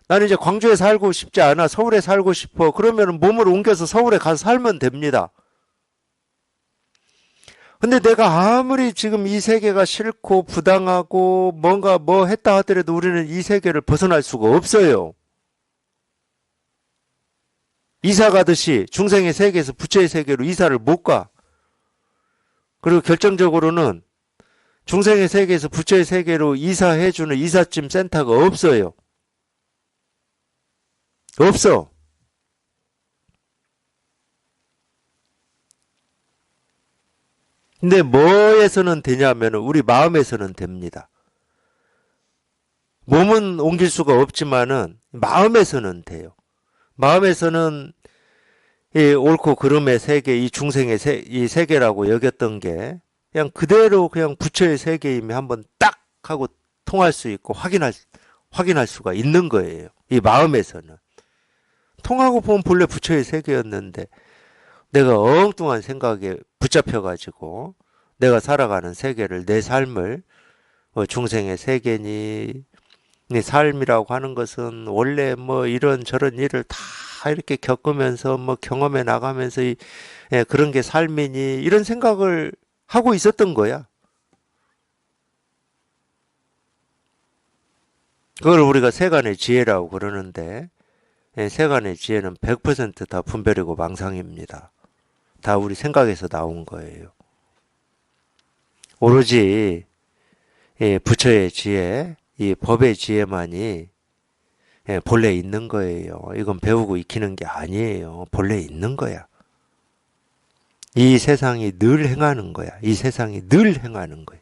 나는 이제 광주에 살고 싶지 않아. 서울에 살고 싶어. 그러면 몸을 옮겨서 서울에 가서 살면 됩니다. 근데 내가 아무리 지금 이 세계가 싫고 부당하고 뭔가 뭐 했다 하더라도 우리는 이 세계를 벗어날 수가 없어요. 이사 가듯이 중생의 세계에서 부처의 세계로 이사를 못 가. 그리고 결정적으로는 중생의 세계에서 부처의 세계로 이사해주는 이삿짐 센터가 없어요. 없어. 근데 뭐에서는 되냐면 우리 마음에서는 됩니다. 몸은 옮길 수가 없지만은 마음에서는 돼요. 마음에서는 이 옳고 그름의 세계, 이 중생의 이 세계라고 여겼던 게 그냥 그대로 그냥 부처의 세계임이 한번 딱 하고 통할 수 있고 확인할 수가 있는 거예요. 이 마음에서는. 통하고 보면 본래 부처의 세계였는데 내가 엉뚱한 생각에 붙잡혀가지고 내가 살아가는 세계를, 내 삶을, 중생의 세계니, 이 삶이라고 하는 것은 원래 뭐 이런저런 일을 다 이렇게 겪으면서 뭐 경험해 나가면서 예, 그런 게 삶이니, 이런 생각을 하고 있었던 거야. 그걸 우리가 세간의 지혜라고 그러는데, 예, 세간의 지혜는 100%다 분별이고 망상입니다. 다 우리 생각에서 나온 거예요. 오로지 예, 부처의 지혜, 이 법의 지혜만이 예, 본래 있는 거예요. 이건 배우고 익히는 게 아니에요. 본래 있는 거야. 이 세상이 늘 행하는 거야. 이 세상이 늘 행하는 거야.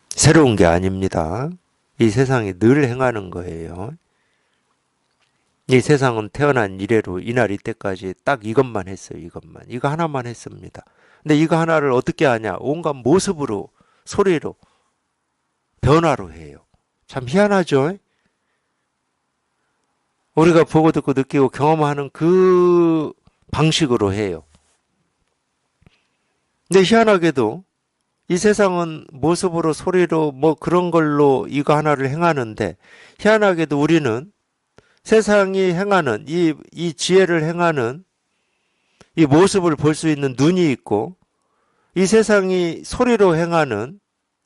새로운 게 아닙니다. 이 세상이 늘 행하는 거예요. 이 세상은 태어난 이래로 이날 이때까지 딱 이것만 했어요. 이것만. 이거 하나만 했습니다. 근데 이거 하나를 어떻게 하냐? 온갖 모습으로, 소리로, 변화로 해요. 참 희한하죠? 우리가 보고 듣고 느끼고 경험하는 그 방식으로 해요. 근데 희한하게도 이 세상은 모습으로, 소리로, 뭐 그런 걸로 이거 하나를 행하는데, 희한하게도 우리는 세상이 행하는 이 지혜를 행하는 이 모습을 볼 수 있는 눈이 있고, 이 세상이 소리로 행하는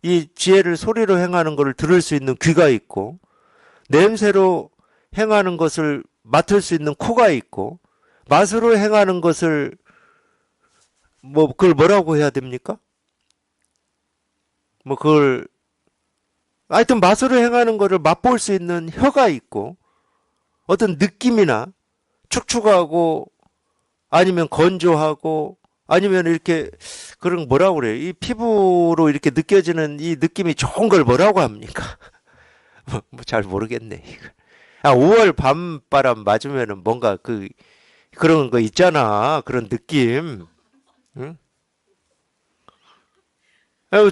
이 지혜를 소리로 행하는 것을 들을 수 있는 귀가 있고, 냄새로 행하는 것을 맡을 수 있는 코가 있고, 맛으로 행하는 것을 뭐 그걸 뭐라고 해야 됩니까? 뭐 그걸 하여튼 맛으로 행하는 것을 맛볼 수 있는 혀가 있고, 어떤 느낌이나 축축하고 아니면 건조하고 아니면 이렇게 그런 뭐라고 그래요? 이 피부로 이렇게 느껴지는 이 느낌이 좋은 걸 뭐라고 합니까? 뭐 잘 모르겠네. 이거. 아, 5월 밤바람 맞으면은 뭔가 그런 거 있잖아. 그런 느낌. 응?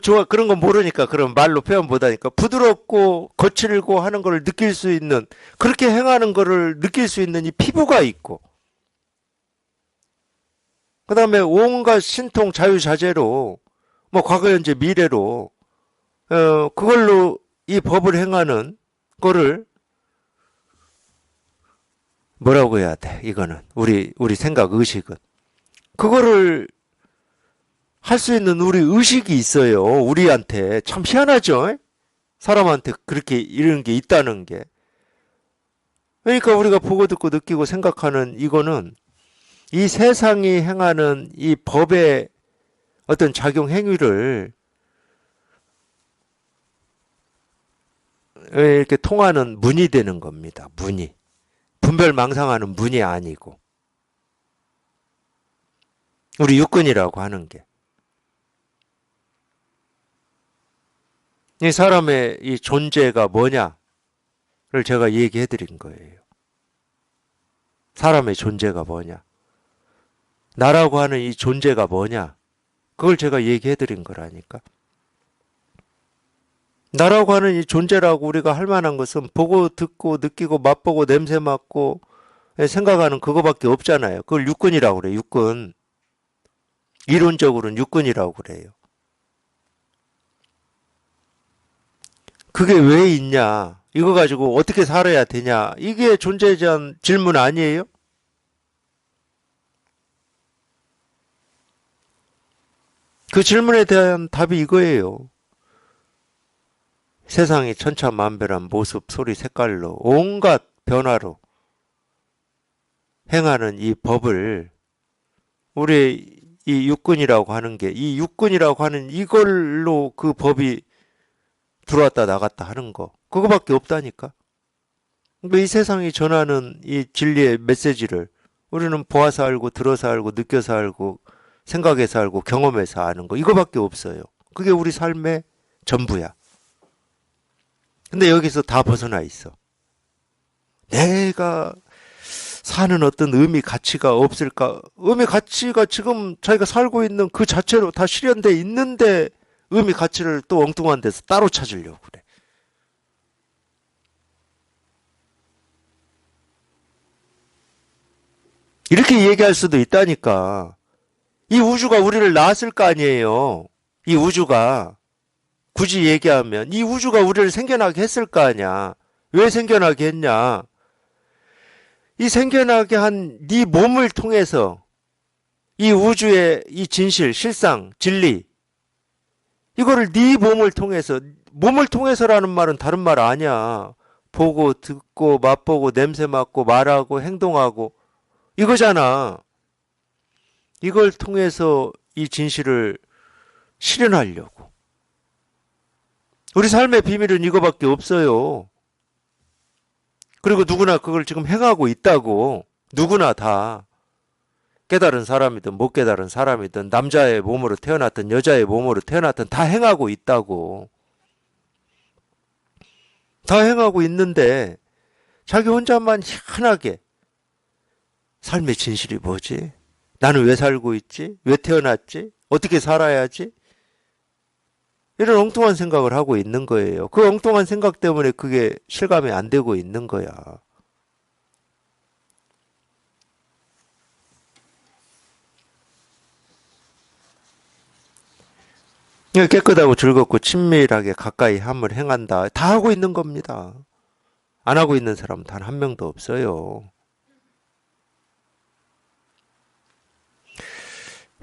좋아. 그런 거 모르니까 그런 말로 표현 못하니까 부드럽고 거칠고 하는 걸 느낄 수 있는, 그렇게 행하는 거를 느낄 수 있는 이 피부가 있고, 그 다음에 온갖 신통 자유자재로 뭐 과거 현재 미래로 그걸로 이 법을 행하는 거를 뭐라고 해야 돼? 이거는 우리 생각 의식은 그거를 할 수 있는 우리 의식이 있어요. 우리한테 참 희한하죠? 사람한테 그렇게 이런 게 있다는 게. 그러니까 우리가 보고 듣고 느끼고 생각하는 이거는 이 세상이 행하는 이 법의 어떤 작용 행위를 이렇게 통하는 문이 되는 겁니다. 문이. 분별망상하는 문이 아니고. 우리 육근이라고 하는 게. 이 사람의 이 존재가 뭐냐를 제가 얘기해 드린 거예요. 사람의 존재가 뭐냐. 나라고 하는 이 존재가 뭐냐. 그걸 제가 얘기해 드린 거라니까. 나라고 하는 이 존재라고 우리가 할 만한 것은 보고 듣고 느끼고 맛보고 냄새 맡고 생각하는 그거밖에 없잖아요. 그걸 육근이라고 그래요. 육근. 이론적으로는 육근이라고 그래요. 그게 왜 있냐? 이거 가지고 어떻게 살아야 되냐? 이게 존재에 대한 질문 아니에요? 그 질문에 대한 답이 이거예요. 세상이 천차만별한 모습, 소리, 색깔로 온갖 변화로 행하는 이 법을 우리 이 육근이라고 하는 게, 이 육근이라고 하는 이걸로 그 법이 들어왔다 나갔다 하는 거, 그거밖에 없다니까. 그러니까 이 세상이 전하는 이 진리의 메시지를 우리는 보아서 알고 들어서 알고 느껴서 알고 생각해서 알고 경험해서 아는 거, 이거밖에 없어요. 그게 우리 삶의 전부야. 근데 여기서 다 벗어나 있어. 내가 사는 어떤 의미 가치가 없을까? 의미 가치가 지금 자기가 살고 있는 그 자체로 다 실현돼 있는데 의미 가치를 또 엉뚱한 데서 따로 찾으려고 그래. 이렇게 얘기할 수도 있다니까. 이 우주가 우리를 낳았을 거 아니에요. 이 우주가. 굳이 얘기하면 이 우주가 우리를 생겨나게 했을 거 아니야. 왜 생겨나게 했냐? 이 생겨나게 한 네 몸을 통해서 이 우주의 이 진실, 실상, 진리 이거를 네 몸을 통해서라는 말은 다른 말 아니야. 보고 듣고 맛보고 냄새 맡고 말하고 행동하고 이거잖아. 이걸 통해서 이 진실을 실현하려고. 우리 삶의 비밀은 이거밖에 없어요. 그리고 누구나 그걸 지금 행하고 있다고. 누구나 다. 깨달은 사람이든 못 깨달은 사람이든 남자의 몸으로 태어났든 여자의 몸으로 태어났든 다 행하고 있다고. 다 행하고 있는데 자기 혼자만 희한하게 삶의 진실이 뭐지? 나는 왜 살고 있지? 왜 태어났지? 어떻게 살아야지? 이런 엉뚱한 생각을 하고 있는 거예요. 그 엉뚱한 생각 때문에 그게 실감이 안 되고 있는 거야. 깨끗하고 즐겁고 친밀하게 가까이 함을 행한다. 다 하고 있는 겁니다. 안 하고 있는 사람 단 한 명도 없어요.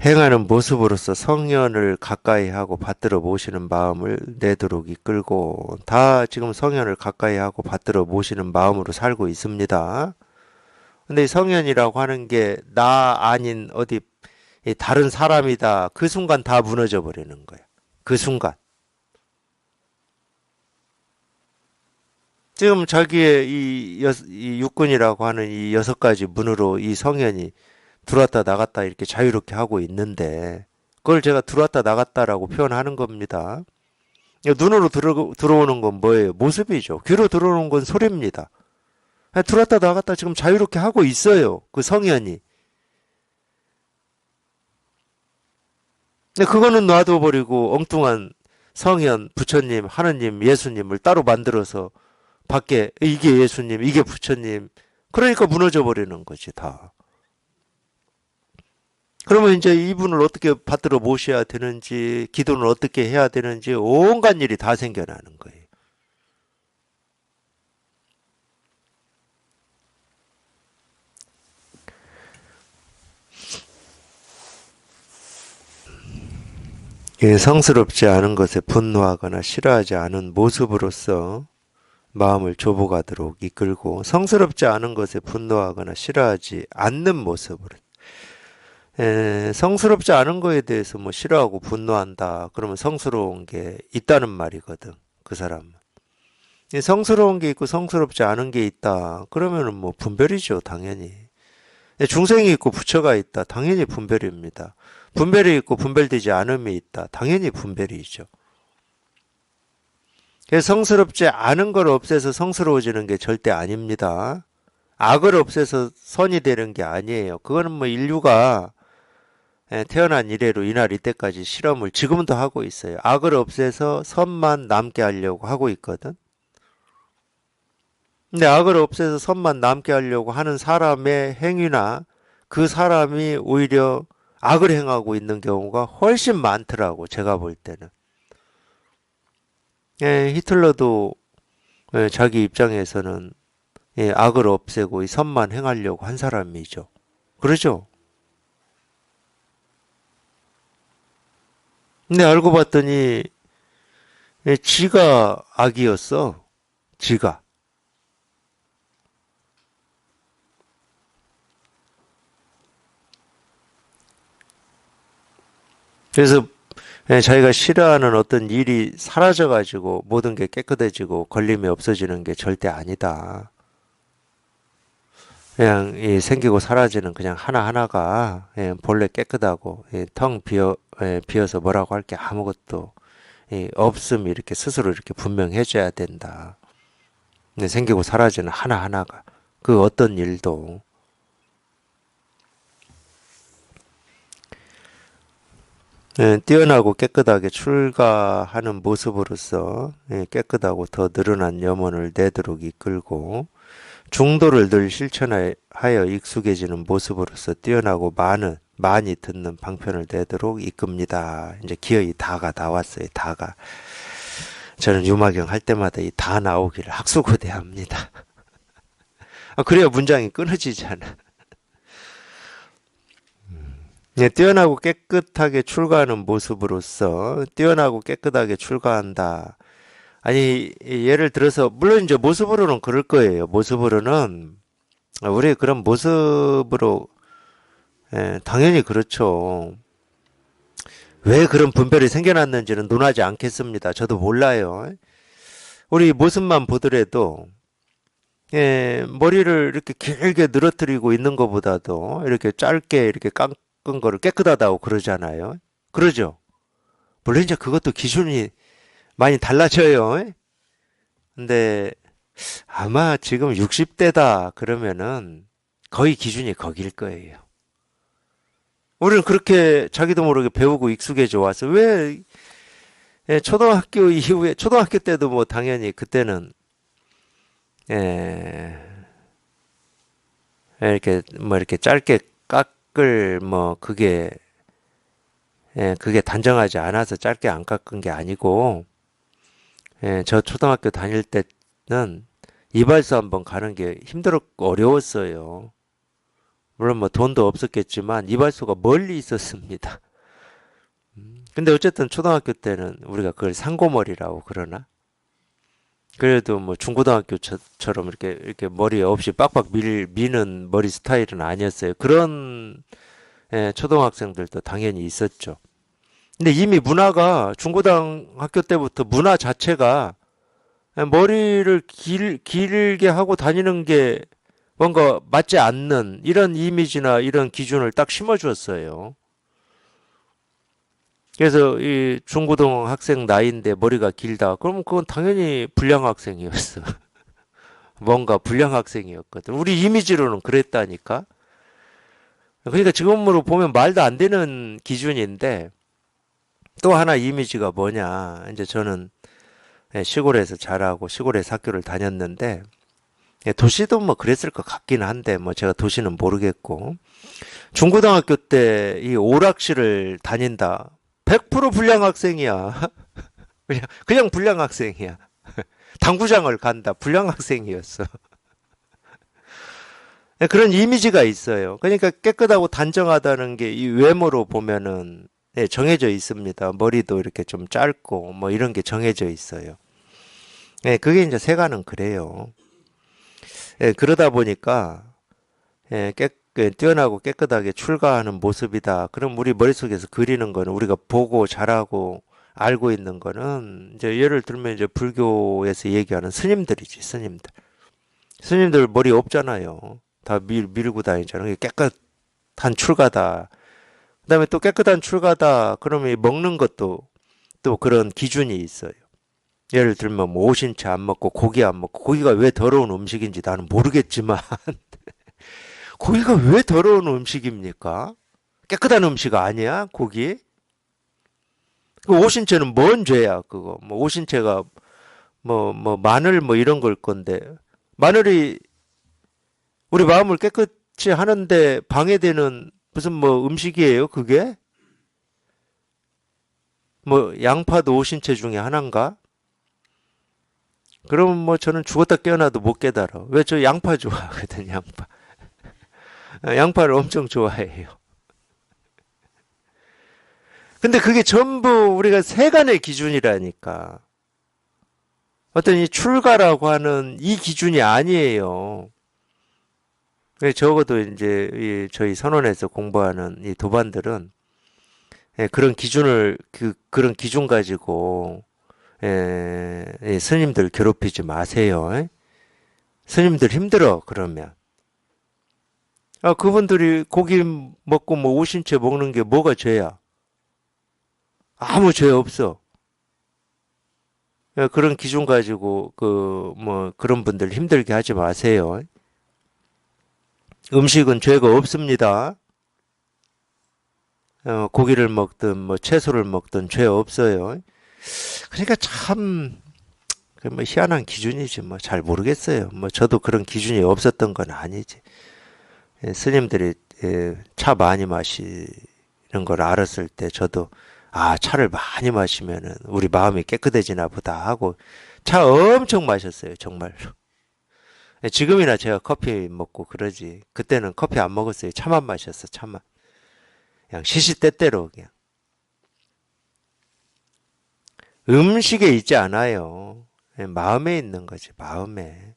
행하는 모습으로서 성현을 가까이 하고 받들어 모시는 마음을 내도록 이끌고 다 지금 성현을 가까이 하고 받들어 모시는 마음으로 살고 있습니다. 근데 이 성현이라고 하는 게 나 아닌 어디 다른 사람이다. 그 순간 다 무너져 버리는 거야. 그 순간. 지금 자기의 이 육군이라고 하는 이 6가지 문으로 이 성현이 들어왔다 나갔다 이렇게 자유롭게 하고 있는데 그걸 제가 들어왔다 나갔다라고 표현하는 겁니다. 눈으로 들어오는 건 뭐예요? 모습이죠. 귀로 들어오는 건 소리입니다. 들어왔다 나갔다 지금 자유롭게 하고 있어요. 그 성현이. 근데 그거는 놔둬버리고 엉뚱한 성현, 부처님, 하느님, 예수님을 따로 만들어서 밖에 이게 예수님, 이게 부처님. 그러니까 무너져 버리는 거지 다. 그러면 이제 이분을 어떻게 받들어 모셔야 되는지, 기도는 어떻게 해야 되는지 온갖 일이 다 생겨나는 거예요. 성스럽지 않은 것에 분노하거나 싫어하지 않은 모습으로서 마음을 조복하도록 이끌고 성스럽지 않은 것에 분노하거나 싫어하지 않는 모습으로 성스럽지 않은 거에 대해서 뭐 싫어하고 분노한다. 그러면 성스러운 게 있다는 말이거든. 그 사람은. 성스러운 게 있고 성스럽지 않은 게 있다. 그러면은 뭐 분별이죠, 당연히. 중생이 있고 부처가 있다. 당연히 분별입니다. 분별이 있고 분별되지 않음이 있다. 당연히 분별이죠. 그래서 성스럽지 않은 걸 없애서 성스러워지는 게 절대 아닙니다. 악을 없애서 선이 되는 게 아니에요. 그거는 뭐 인류가 태어난 이래로 이날 이때까지 실험을 지금도 하고 있어요. 악을 없애서 선만 남게 하려고 하고 있거든. 근데 악을 없애서 선만 남게 하려고 하는 사람의 행위나 그 사람이 오히려 악을 행하고 있는 경우가 훨씬 많더라고, 제가 볼 때는. 히틀러도 자기 입장에서는 악을 없애고 이 선만 행하려고 한 사람이죠. 그러죠? 근데 알고 봤더니 지가 악이었어. 지가. 그래서 자기가 싫어하는 어떤 일이 사라져가지고 모든 게 깨끗해지고 걸림이 없어지는 게 절대 아니다. 그냥 생기고 사라지는 그냥 하나하나가 본래 깨끗하고 텅 비어서 뭐라고 할 게 아무것도 없음 이렇게 스스로 이렇게 분명해져야 된다. 근데 생기고 사라지는 하나하나가 그 어떤 일도 뛰어나고 깨끗하게 출가하는 모습으로서 깨끗하고 더 늘어난 염원을 내도록 이끌고 중도를 늘 실천하여 익숙해지는 모습으로서 뛰어나고 많이 듣는 방편을 내도록 이끕니다. 이제 기어이 다가 나왔어요. 다가. 저는 유마경 할 때마다 이 다 나오기를 학수고대합니다. 그래야 문장이 끊어지잖아. 뛰어나고 깨끗하게 출가하는 모습으로서 뛰어나고 깨끗하게 출가한다. 아니, 예를 들어서, 물론 이제 모습으로는 그럴 거예요. 모습으로는, 우리 그런 모습으로, 당연히 그렇죠. 왜 그런 분별이 생겨났는지는 논하지 않겠습니다. 저도 몰라요. 우리 모습만 보더라도, 머리를 이렇게 길게 늘어뜨리고 있는 것보다도 이렇게 짧게 이렇게 깎은 거를 깨끗하다고 그러잖아요. 그러죠? 물론 이제 그것도 기준이 많이 달라져요. 근데 아마 지금 60대다 그러면은 거의 기준이 거길 거예요. 우리는 그렇게 자기도 모르게 배우고 익숙해져 왔어. 왜 초등학교 이후에 초등학교 때도 뭐 당연히 그때는 예, 이렇게 뭐 이렇게 짧게 깎을 뭐 그게 단정하지 않아서 짧게 안 깎은 게 아니고 저 초등학교 다닐 때는 이발소 한번 가는 게 힘들었고 어려웠어요. 물론 뭐 돈도 없었겠지만 이발소가 멀리 있었습니다. 근데 어쨌든 초등학교 때는 우리가 그걸 상고머리라고 그러나? 그래도 뭐 중고등학교처럼 이렇게 머리 없이 빡빡 미는 머리 스타일은 아니었어요. 그런 초등학생들도 당연히 있었죠. 근데 이미 문화가 중고등학교 때부터 문화 자체가 머리를 길게 하고 다니는 게 뭔가 맞지 않는 이런 이미지나 이런 기준을 딱 심어주었어요. 그래서 이 중고등 학생 나이인데 머리가 길다. 그러면 그건 당연히 불량 학생이었어. 뭔가 불량 학생이었거든. 우리 이미지로는 그랬다니까. 그러니까 지금으로 보면 말도 안 되는 기준인데 또 하나 이미지가 뭐냐. 이제 저는 시골에서 자라고 시골에서 학교를 다녔는데 도시도 뭐 그랬을 것 같긴 한데 뭐 제가 도시는 모르겠고 중고등학교 때 이 오락실을 다닌다. 100% 불량 학생이야. 그냥 불량 학생이야. 당구장을 간다. 불량 학생이었어. 그런 이미지가 있어요. 그러니까 깨끗하고 단정하다는 게 이 외모로 보면은 정해져 있습니다. 머리도 이렇게 좀 짧고 뭐 이런 게 정해져 있어요. 그게 이제 세간은 그래요. 그러다 보니까 뛰어나고 깨끗하게 출가하는 모습이다. 그럼 우리 머릿속에서 그리는 거는 우리가 보고 잘하고 알고 있는 거는 이제 예를 들면 이제 불교에서 얘기하는 스님들이지, 스님들. 스님들 머리 없잖아요. 다 밀고 다니잖아요. 깨끗한 출가다. 그다음에 또 깨끗한 출가다. 그러면 먹는 것도 또 그런 기준이 있어요. 예를 들면 뭐 오신채 안 먹고 고기 안 먹고 고기가 왜 더러운 음식인지 나는 모르겠지만 고기가 왜 더러운 음식입니까? 깨끗한 음식 아니야? 고기? 그 오신채는 뭔 죄야? 그거 뭐 오신채가 뭐 마늘 뭐 이런 걸 건데 마늘이 우리 마음을 깨끗이 하는데 방해되는 무슨 뭐 음식이에요? 그게? 뭐 양파도 오신채 중에 하나인가? 그러면 뭐 저는 죽었다 깨어나도 못 깨달아. 왜 저 양파 좋아하거든, 양파. 양파를 엄청 좋아해요. 근데 그게 전부 우리가 세간의 기준이라니까. 어떤 이 출가라고 하는 이 기준이 아니에요. 적어도 이제 저희 선원에서 공부하는 이 도반들은 그런 기준을 그런 기준 가지고 스님들 괴롭히지 마세요. 스님들 힘들어 그러면. 그분들이 고기 먹고 뭐 오신채 먹는 게 뭐가 죄야? 아무 죄 없어. 그런 기준 가지고 그 뭐 그런 분들 힘들게 하지 마세요. 음식은 죄가 없습니다. 고기를 먹든 뭐 채소를 먹든 죄 없어요. 그러니까 참, 그 뭐 희한한 기준이지 뭐 잘 모르겠어요. 뭐 저도 그런 기준이 없었던 건 아니지. 스님들이 차 많이 마시는 걸 알았을 때 저도 아, 차를 많이 마시면은 우리 마음이 깨끗해지나 보다 하고 차 엄청 마셨어요, 정말로. 지금이나 제가 커피 먹고 그러지. 그때는 커피 안 먹었어요. 차만 마셨어, 차만. 그냥 시시때때로 그냥. 음식에 있지 않아요. 마음에 있는 거지, 마음에.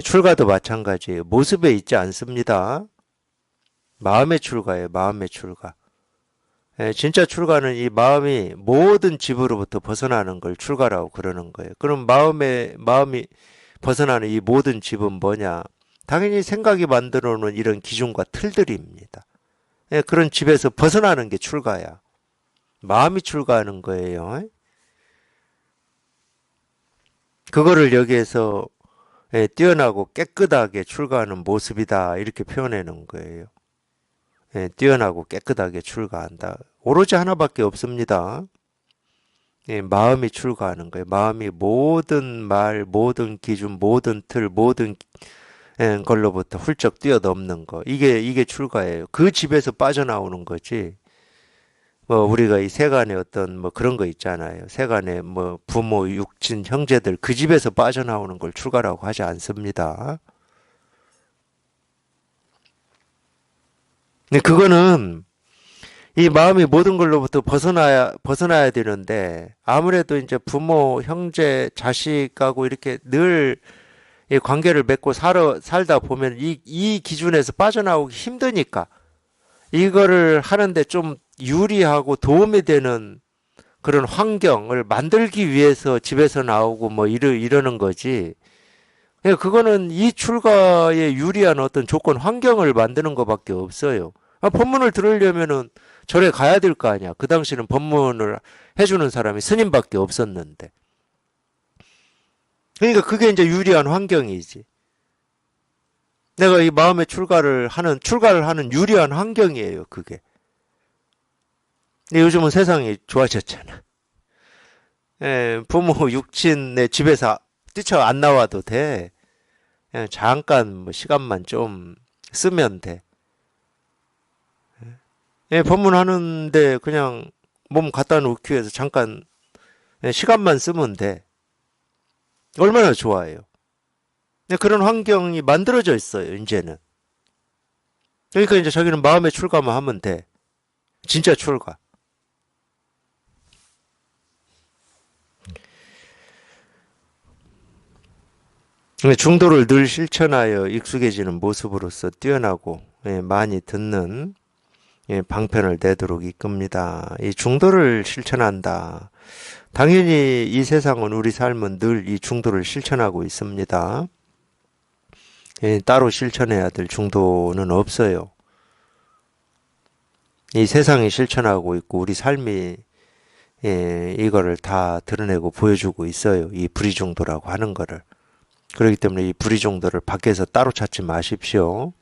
출가도 마찬가지예요. 모습에 있지 않습니다. 마음의 출가예요, 마음의 출가. 진짜 출가는 이 마음이 모든 집으로부터 벗어나는 걸 출가라고 그러는 거예요. 그럼 마음이 벗어나는 이 모든 집은 뭐냐? 당연히 생각이 만들어 놓은 이런 기준과 틀들입니다. 그런 집에서 벗어나는 게 출가야. 마음이 출가하는 거예요. 그거를 여기에서 뛰어나고 깨끗하게 출가하는 모습이다. 이렇게 표현해 놓은 거예요. 뛰어나고 깨끗하게 출가한다. 오로지 하나밖에 없습니다. 마음이 출가하는 거예요. 마음이 모든 말, 모든 기준, 모든 틀, 모든 걸로부터 훌쩍 뛰어넘는 거. 이게 출가예요. 그 집에서 빠져나오는 거지. 뭐 우리가 이 세간의 어떤 뭐 그런 거 있잖아요. 세간의 뭐 부모, 육친, 형제들 그 집에서 빠져나오는 걸 출가라고 하지 않습니다. 근데 그거는 이 마음이 모든 걸로부터 벗어나야 되는데 아무래도 이제 부모, 형제, 자식하고 이렇게 늘 이 관계를 맺고 살다 보면 이 기준에서 빠져나오기 힘드니까 이거를 하는데 좀 유리하고 도움이 되는 그런 환경을 만들기 위해서 집에서 나오고 뭐 이러는 거지. 그거는 이 출가에 유리한 어떤 조건 환경을 만드는 것밖에 없어요. 법문을 들으려면은 절에 가야 될 거 아니야. 그 당시는 법문을 해주는 사람이 스님밖에 없었는데. 그러니까 그게 이제 유리한 환경이지. 내가 이 마음의 출가를 하는 유리한 환경이에요, 그게. 근데 요즘은 세상이 좋아졌잖아. 부모 육친의 집에서 뛰쳐 안 나와도 돼. 그냥 잠깐 뭐 시간만 좀 쓰면 돼. 법문하는데 그냥 몸 갖다 놓기 위해서 잠깐 시간만 쓰면 돼. 얼마나 좋아요. 그런 환경이 만들어져 있어요, 이제는. 그러니까 이제 자기는 마음의 출가만 하면 돼. 진짜 출가. 중도를 늘 실천하여 익숙해지는 모습으로서 뛰어나고 많이 듣는 방편을 내도록 이끕니다. 이 중도를 실천한다. 당연히 이 세상은 우리 삶은 늘 이 중도를 실천하고 있습니다. 따로 실천해야 될 중도는 없어요. 이 세상이 실천하고 있고 우리 삶이 이거를 다 드러내고 보여주고 있어요. 이 불이중도라고 하는 거를. 그렇기 때문에 이 불이중도를 밖에서 따로 찾지 마십시오.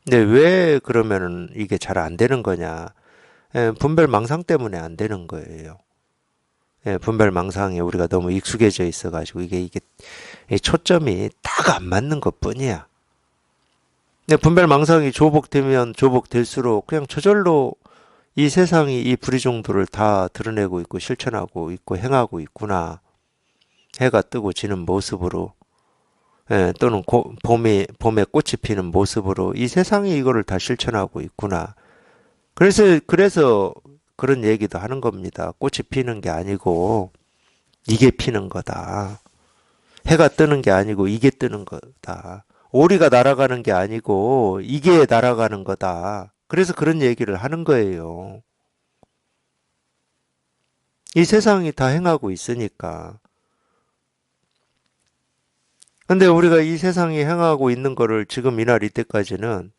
근데 왜 그러면은 이게 잘 안 되는 거냐? 분별망상 때문에 안 되는 거예요. 분별망상에 우리가 너무 익숙해져 있어가지고 이게 초점이 딱 안 맞는 것뿐이야. 근데 분별망상이 조복되면 조복될수록 그냥 저절로 이 세상이 이 불의정도를 다 드러내고 있고 실천하고 있고 행하고 있구나. 해가 뜨고 지는 모습으로 또는 봄에 꽃이 피는 모습으로 이 세상이 이거를 다 실천하고 있구나. 그래서 그런 얘기도 하는 겁니다. 꽃이 피는 게 아니고 이게 피는 거다. 해가 뜨는 게 아니고 이게 뜨는 거다. 오리가 날아가는 게 아니고 이게 날아가는 거다. 그래서 그런 얘기를 하는 거예요. 이 세상이 다 행하고 있으니까. 근데 우리가 이 세상이 행하고 있는 거를 지금 이날 이때까지는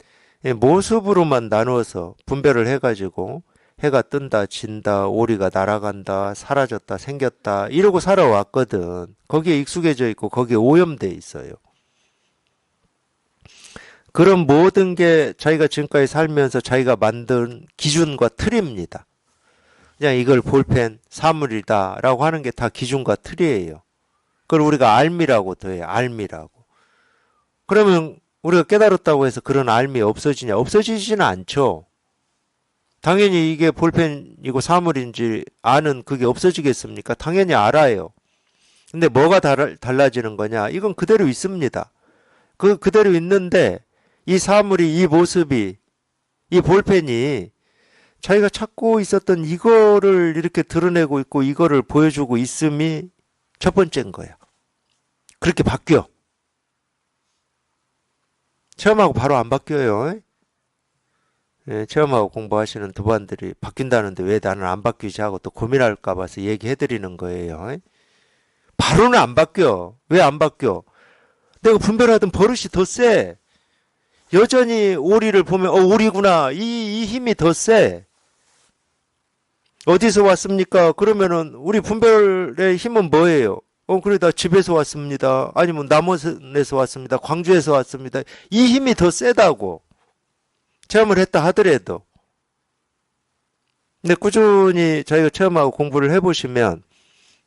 모습으로만 나누어서 분별을 해가지고 해가 뜬다, 진다, 오리가 날아간다, 사라졌다, 생겼다 이러고 살아왔거든. 거기에 익숙해져 있고 거기에 오염돼 있어요. 그런 모든 게 자기가 지금까지 살면서 자기가 만든 기준과 틀입니다. 그냥 이걸 볼펜, 사물이다라고 하는 게 다 기준과 틀이에요. 그걸 우리가 알미라고 더해요. 알미라고. 그러면 우리가 깨달았다고 해서 그런 알미 없어지냐? 없어지지는 않죠. 당연히 이게 볼펜이고 사물인지 아는 그게 없어지겠습니까? 당연히 알아요. 근데 뭐가 달라지는 거냐? 이건 그대로 있습니다. 그대로 있는데 이 사물이, 이 모습이, 이 볼펜이 자기가 찾고 있었던 이거를 이렇게 드러내고 있고 이거를 보여주고 있음이 첫 번째인 거야. 그렇게 바뀌어. 체험하고 바로 안 바뀌어요. 예, 체험하고 공부하시는 두 반들이 바뀐다는데 왜 나는 안 바뀌지 하고 또 고민할까 봐서 얘기해드리는 거예요. 바로는 안 바뀌어. 왜 안 바뀌어? 내가 분별하던 버릇이 더 세. 여전히 오리를 보면 오리구나. 이 힘이 더 세. 어디서 왔습니까? 그러면은 우리 분별의 힘은 뭐예요? 그래 나 집에서 왔습니다. 아니면 남원에서 왔습니다. 광주에서 왔습니다. 이 힘이 더 세다고. 체험을 했다 하더라도. 근데 꾸준히 자기가 체험하고 공부를 해보시면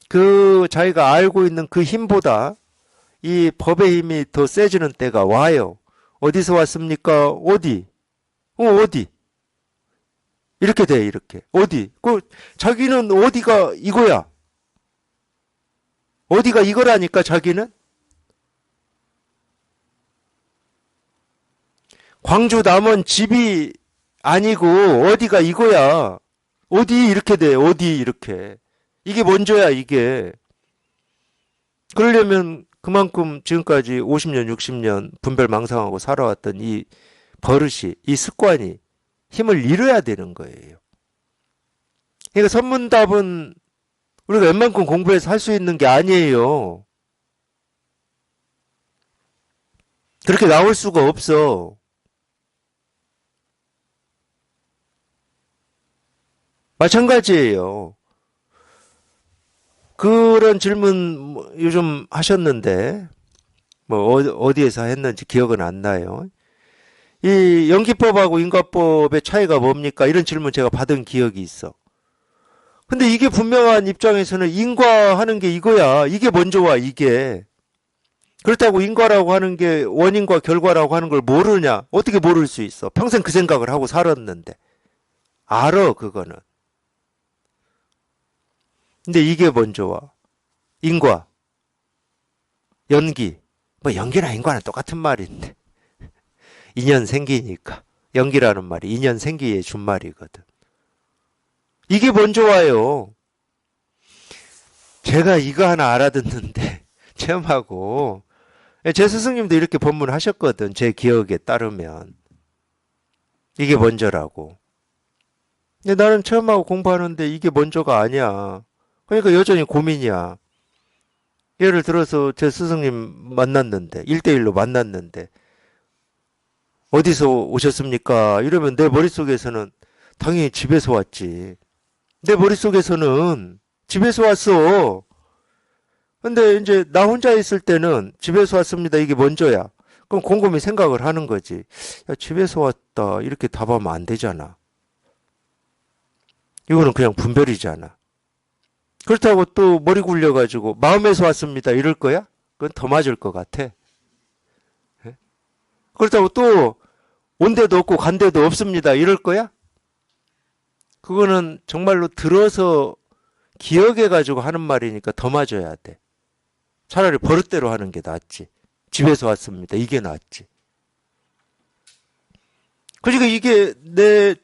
그 자기가 알고 있는 그 힘보다 이 법의 힘이 더 세지는 때가 와요. 어디서 왔습니까? 어디? 어디? 이렇게 돼, 이렇게. 어디? 자기는 어디가 이거야. 어디가 이거라니까, 자기는? 광주 남원 집이 아니고, 어디가 이거야. 어디 이렇게 돼, 어디 이렇게. 이게 먼저야, 이게. 그러려면 그만큼 지금까지 50년, 60년 분별망상하고 살아왔던 이 버릇이, 이 습관이 힘을 잃어야 되는 거예요. 그러니까 선문답은 우리가 웬만큼 공부해서 할 수 있는 게 아니에요. 그렇게 나올 수가 없어. 마찬가지예요. 그런 질문 요즘 하셨는데 어디에서 했는지 기억은 안 나요. 이 연기법하고 인과법의 차이가 뭡니까? 이런 질문 제가 받은 기억이 있어. 근데 이게 분명한 입장에서는 인과하는 게 이거야. 이게 먼저 와, 이게. 그렇다고 인과라고 하는 게 원인과 결과라고 하는 걸 모르냐? 어떻게 모를 수 있어? 평생 그 생각을 하고 살았는데. 알아, 그거는. 근데 이게 먼저 와. 인과, 연기. 연기나 인과는 똑같은 말인데. 인연 생기니까. 연기라는 말이 인연 생기에 준 말이거든. 이게 먼저 와요. 제가 이거 하나 알아듣는데 체험하고 제 스승님도 이렇게 법문하셨거든. 제 기억에 따르면. 이게 먼저라고. 근데 나는 체험하고 공부하는데 이게 먼저가 아니야. 그러니까 여전히 고민이야. 예를 들어서 제 스승님 만났는데 1대1로 만났는데 어디서 오셨습니까? 이러면 내 머릿속에서는 당연히 집에서 왔지. 내 머릿속에서는 집에서 왔어. 근데 이제 나 혼자 있을 때는 집에서 왔습니다. 이게 먼저야. 그럼 곰곰이 생각을 하는 거지. 야, 집에서 왔다. 이렇게 답하면 안 되잖아. 이거는 그냥 분별이잖아. 그렇다고 또 머리 굴려가지고 마음에서 왔습니다. 이럴 거야? 그건 더 맞을 것 같아. 그렇다고 또 온 데도 없고 간 데도 없습니다. 이럴 거야? 그거는 정말로 들어서 기억해가지고 하는 말이니까 더 맞아야 돼. 차라리 버릇대로 하는 게 낫지. 집에서 왔습니다. 이게 낫지. 그러니까 이게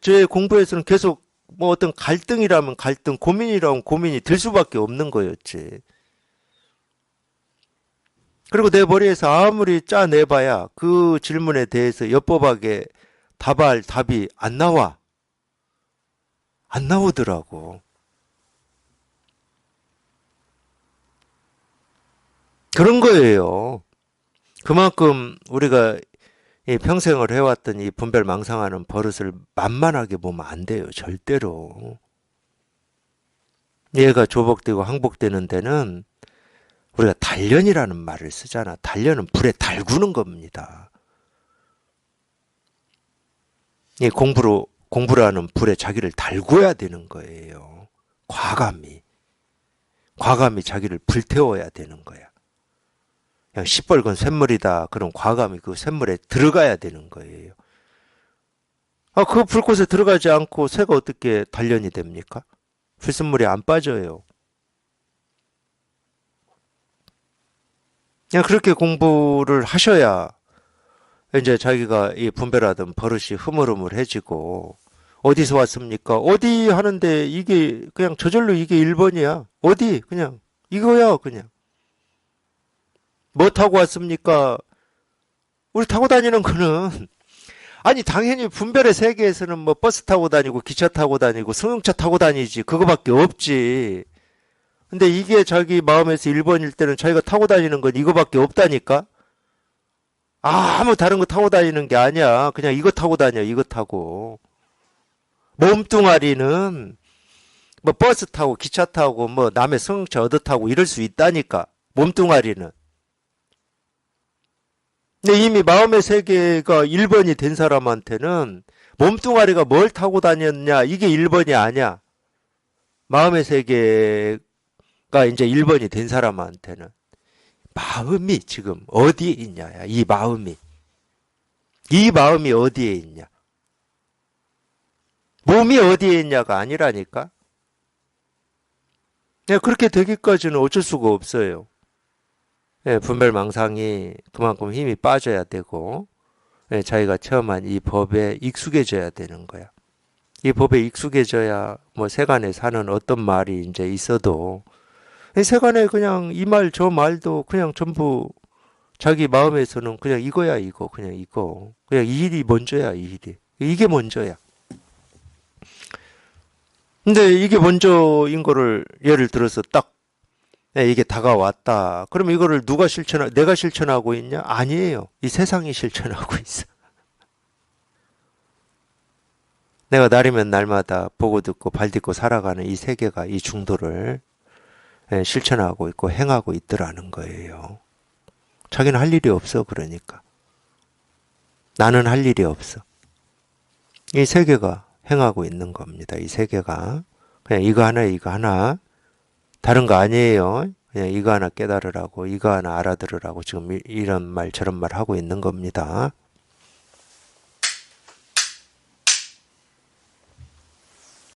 제 공부에서는 계속 어떤 갈등이라면 갈등, 고민이라면 고민이 들 수밖에 없는 거였지. 그리고 내 머리에서 아무리 짜내봐야 그 질문에 대해서 엽법하게 답할 답이 안 나와. 안 나오더라고. 그런 거예요. 그만큼 우리가 이 평생을 해왔던 이 분별망상하는 버릇을 만만하게 보면 안 돼요. 절대로. 얘가 조복되고 항복되는 데는 우리가 단련이라는 말을 쓰잖아. 단련은 불에 달구는 겁니다. 이 공부라는 불에 자기를 달구어야 되는 거예요. 과감히 자기를 불태워야 되는 거야. 그냥 시뻘건 쇳물이다. 그럼 과감히 그 쇳물에 들어가야 되는 거예요. 그 불꽃에 들어가지 않고 새가 어떻게 단련이 됩니까? 불순물이 안 빠져요. 그냥 그렇게 공부를 하셔야 이제 자기가 이 분별하던 버릇이 흐물흐물해지고 어디서 왔습니까? 어디 하는데 이게 그냥 저절로 이게 1번이야. 어디 그냥 이거야 그냥. 뭐 타고 왔습니까? 우리 타고 다니는 거는 아니 당연히 분별의 세계에서는 뭐 버스 타고 다니고 기차 타고 다니고 승용차 타고 다니지 그거밖에 없지. 근데 이게 자기 마음에서 1번일 때는 자기가 타고 다니는 건 이거밖에 없다니까? 아무 다른 거 타고 다니는 게 아니야. 그냥 이거 타고 다녀, 이거 타고. 몸뚱아리는 뭐 버스 타고 기차 타고 뭐 남의 승용차 얻어 타고 이럴 수 있다니까. 몸뚱아리는. 근데 이미 마음의 세계가 1번이 된 사람한테는 몸뚱아리가 뭘 타고 다녔냐 이게 1번이 아니야. 마음의 세계가 이제 1번이 된 사람한테는 마음이 지금 어디에 있냐야. 이 마음이 어디에 있냐. 몸이 어디에 있냐가 아니라니까. 그렇게 되기까지는 어쩔 수가 없어요. 분별망상이 그만큼 힘이 빠져야 되고 자기가 체험한 이 법에 익숙해져야 되는 거야. 이 법에 익숙해져야 뭐 세간에 사는 어떤 말이 이제 있어도 세간에 그냥 이 말 저 말도 그냥 전부 자기 마음에서는 그냥 이거야 이거 그냥 이거 그냥 이 일이 먼저야 이 일이 이게 먼저야. 근데 이게 먼저인 거를 예를 들어서 딱 이게 다가왔다. 그럼 이거를 내가 실천하고 있냐? 아니에요. 이 세상이 실천하고 있어. 내가 날이면 날마다 보고 듣고 발 딛고 살아가는 이 세계가 이 중도를 실천하고 있고 행하고 있더라는 거예요. 자기는 할 일이 없어 그러니까. 나는 할 일이 없어. 이 세계가 행하고 있는 겁니다. 이 세계가. 그냥 이거 하나 다른 거 아니에요. 그냥 이거 하나 깨달으라고 이거 하나 알아들으라고 지금 이런 말 저런 말 하고 있는 겁니다.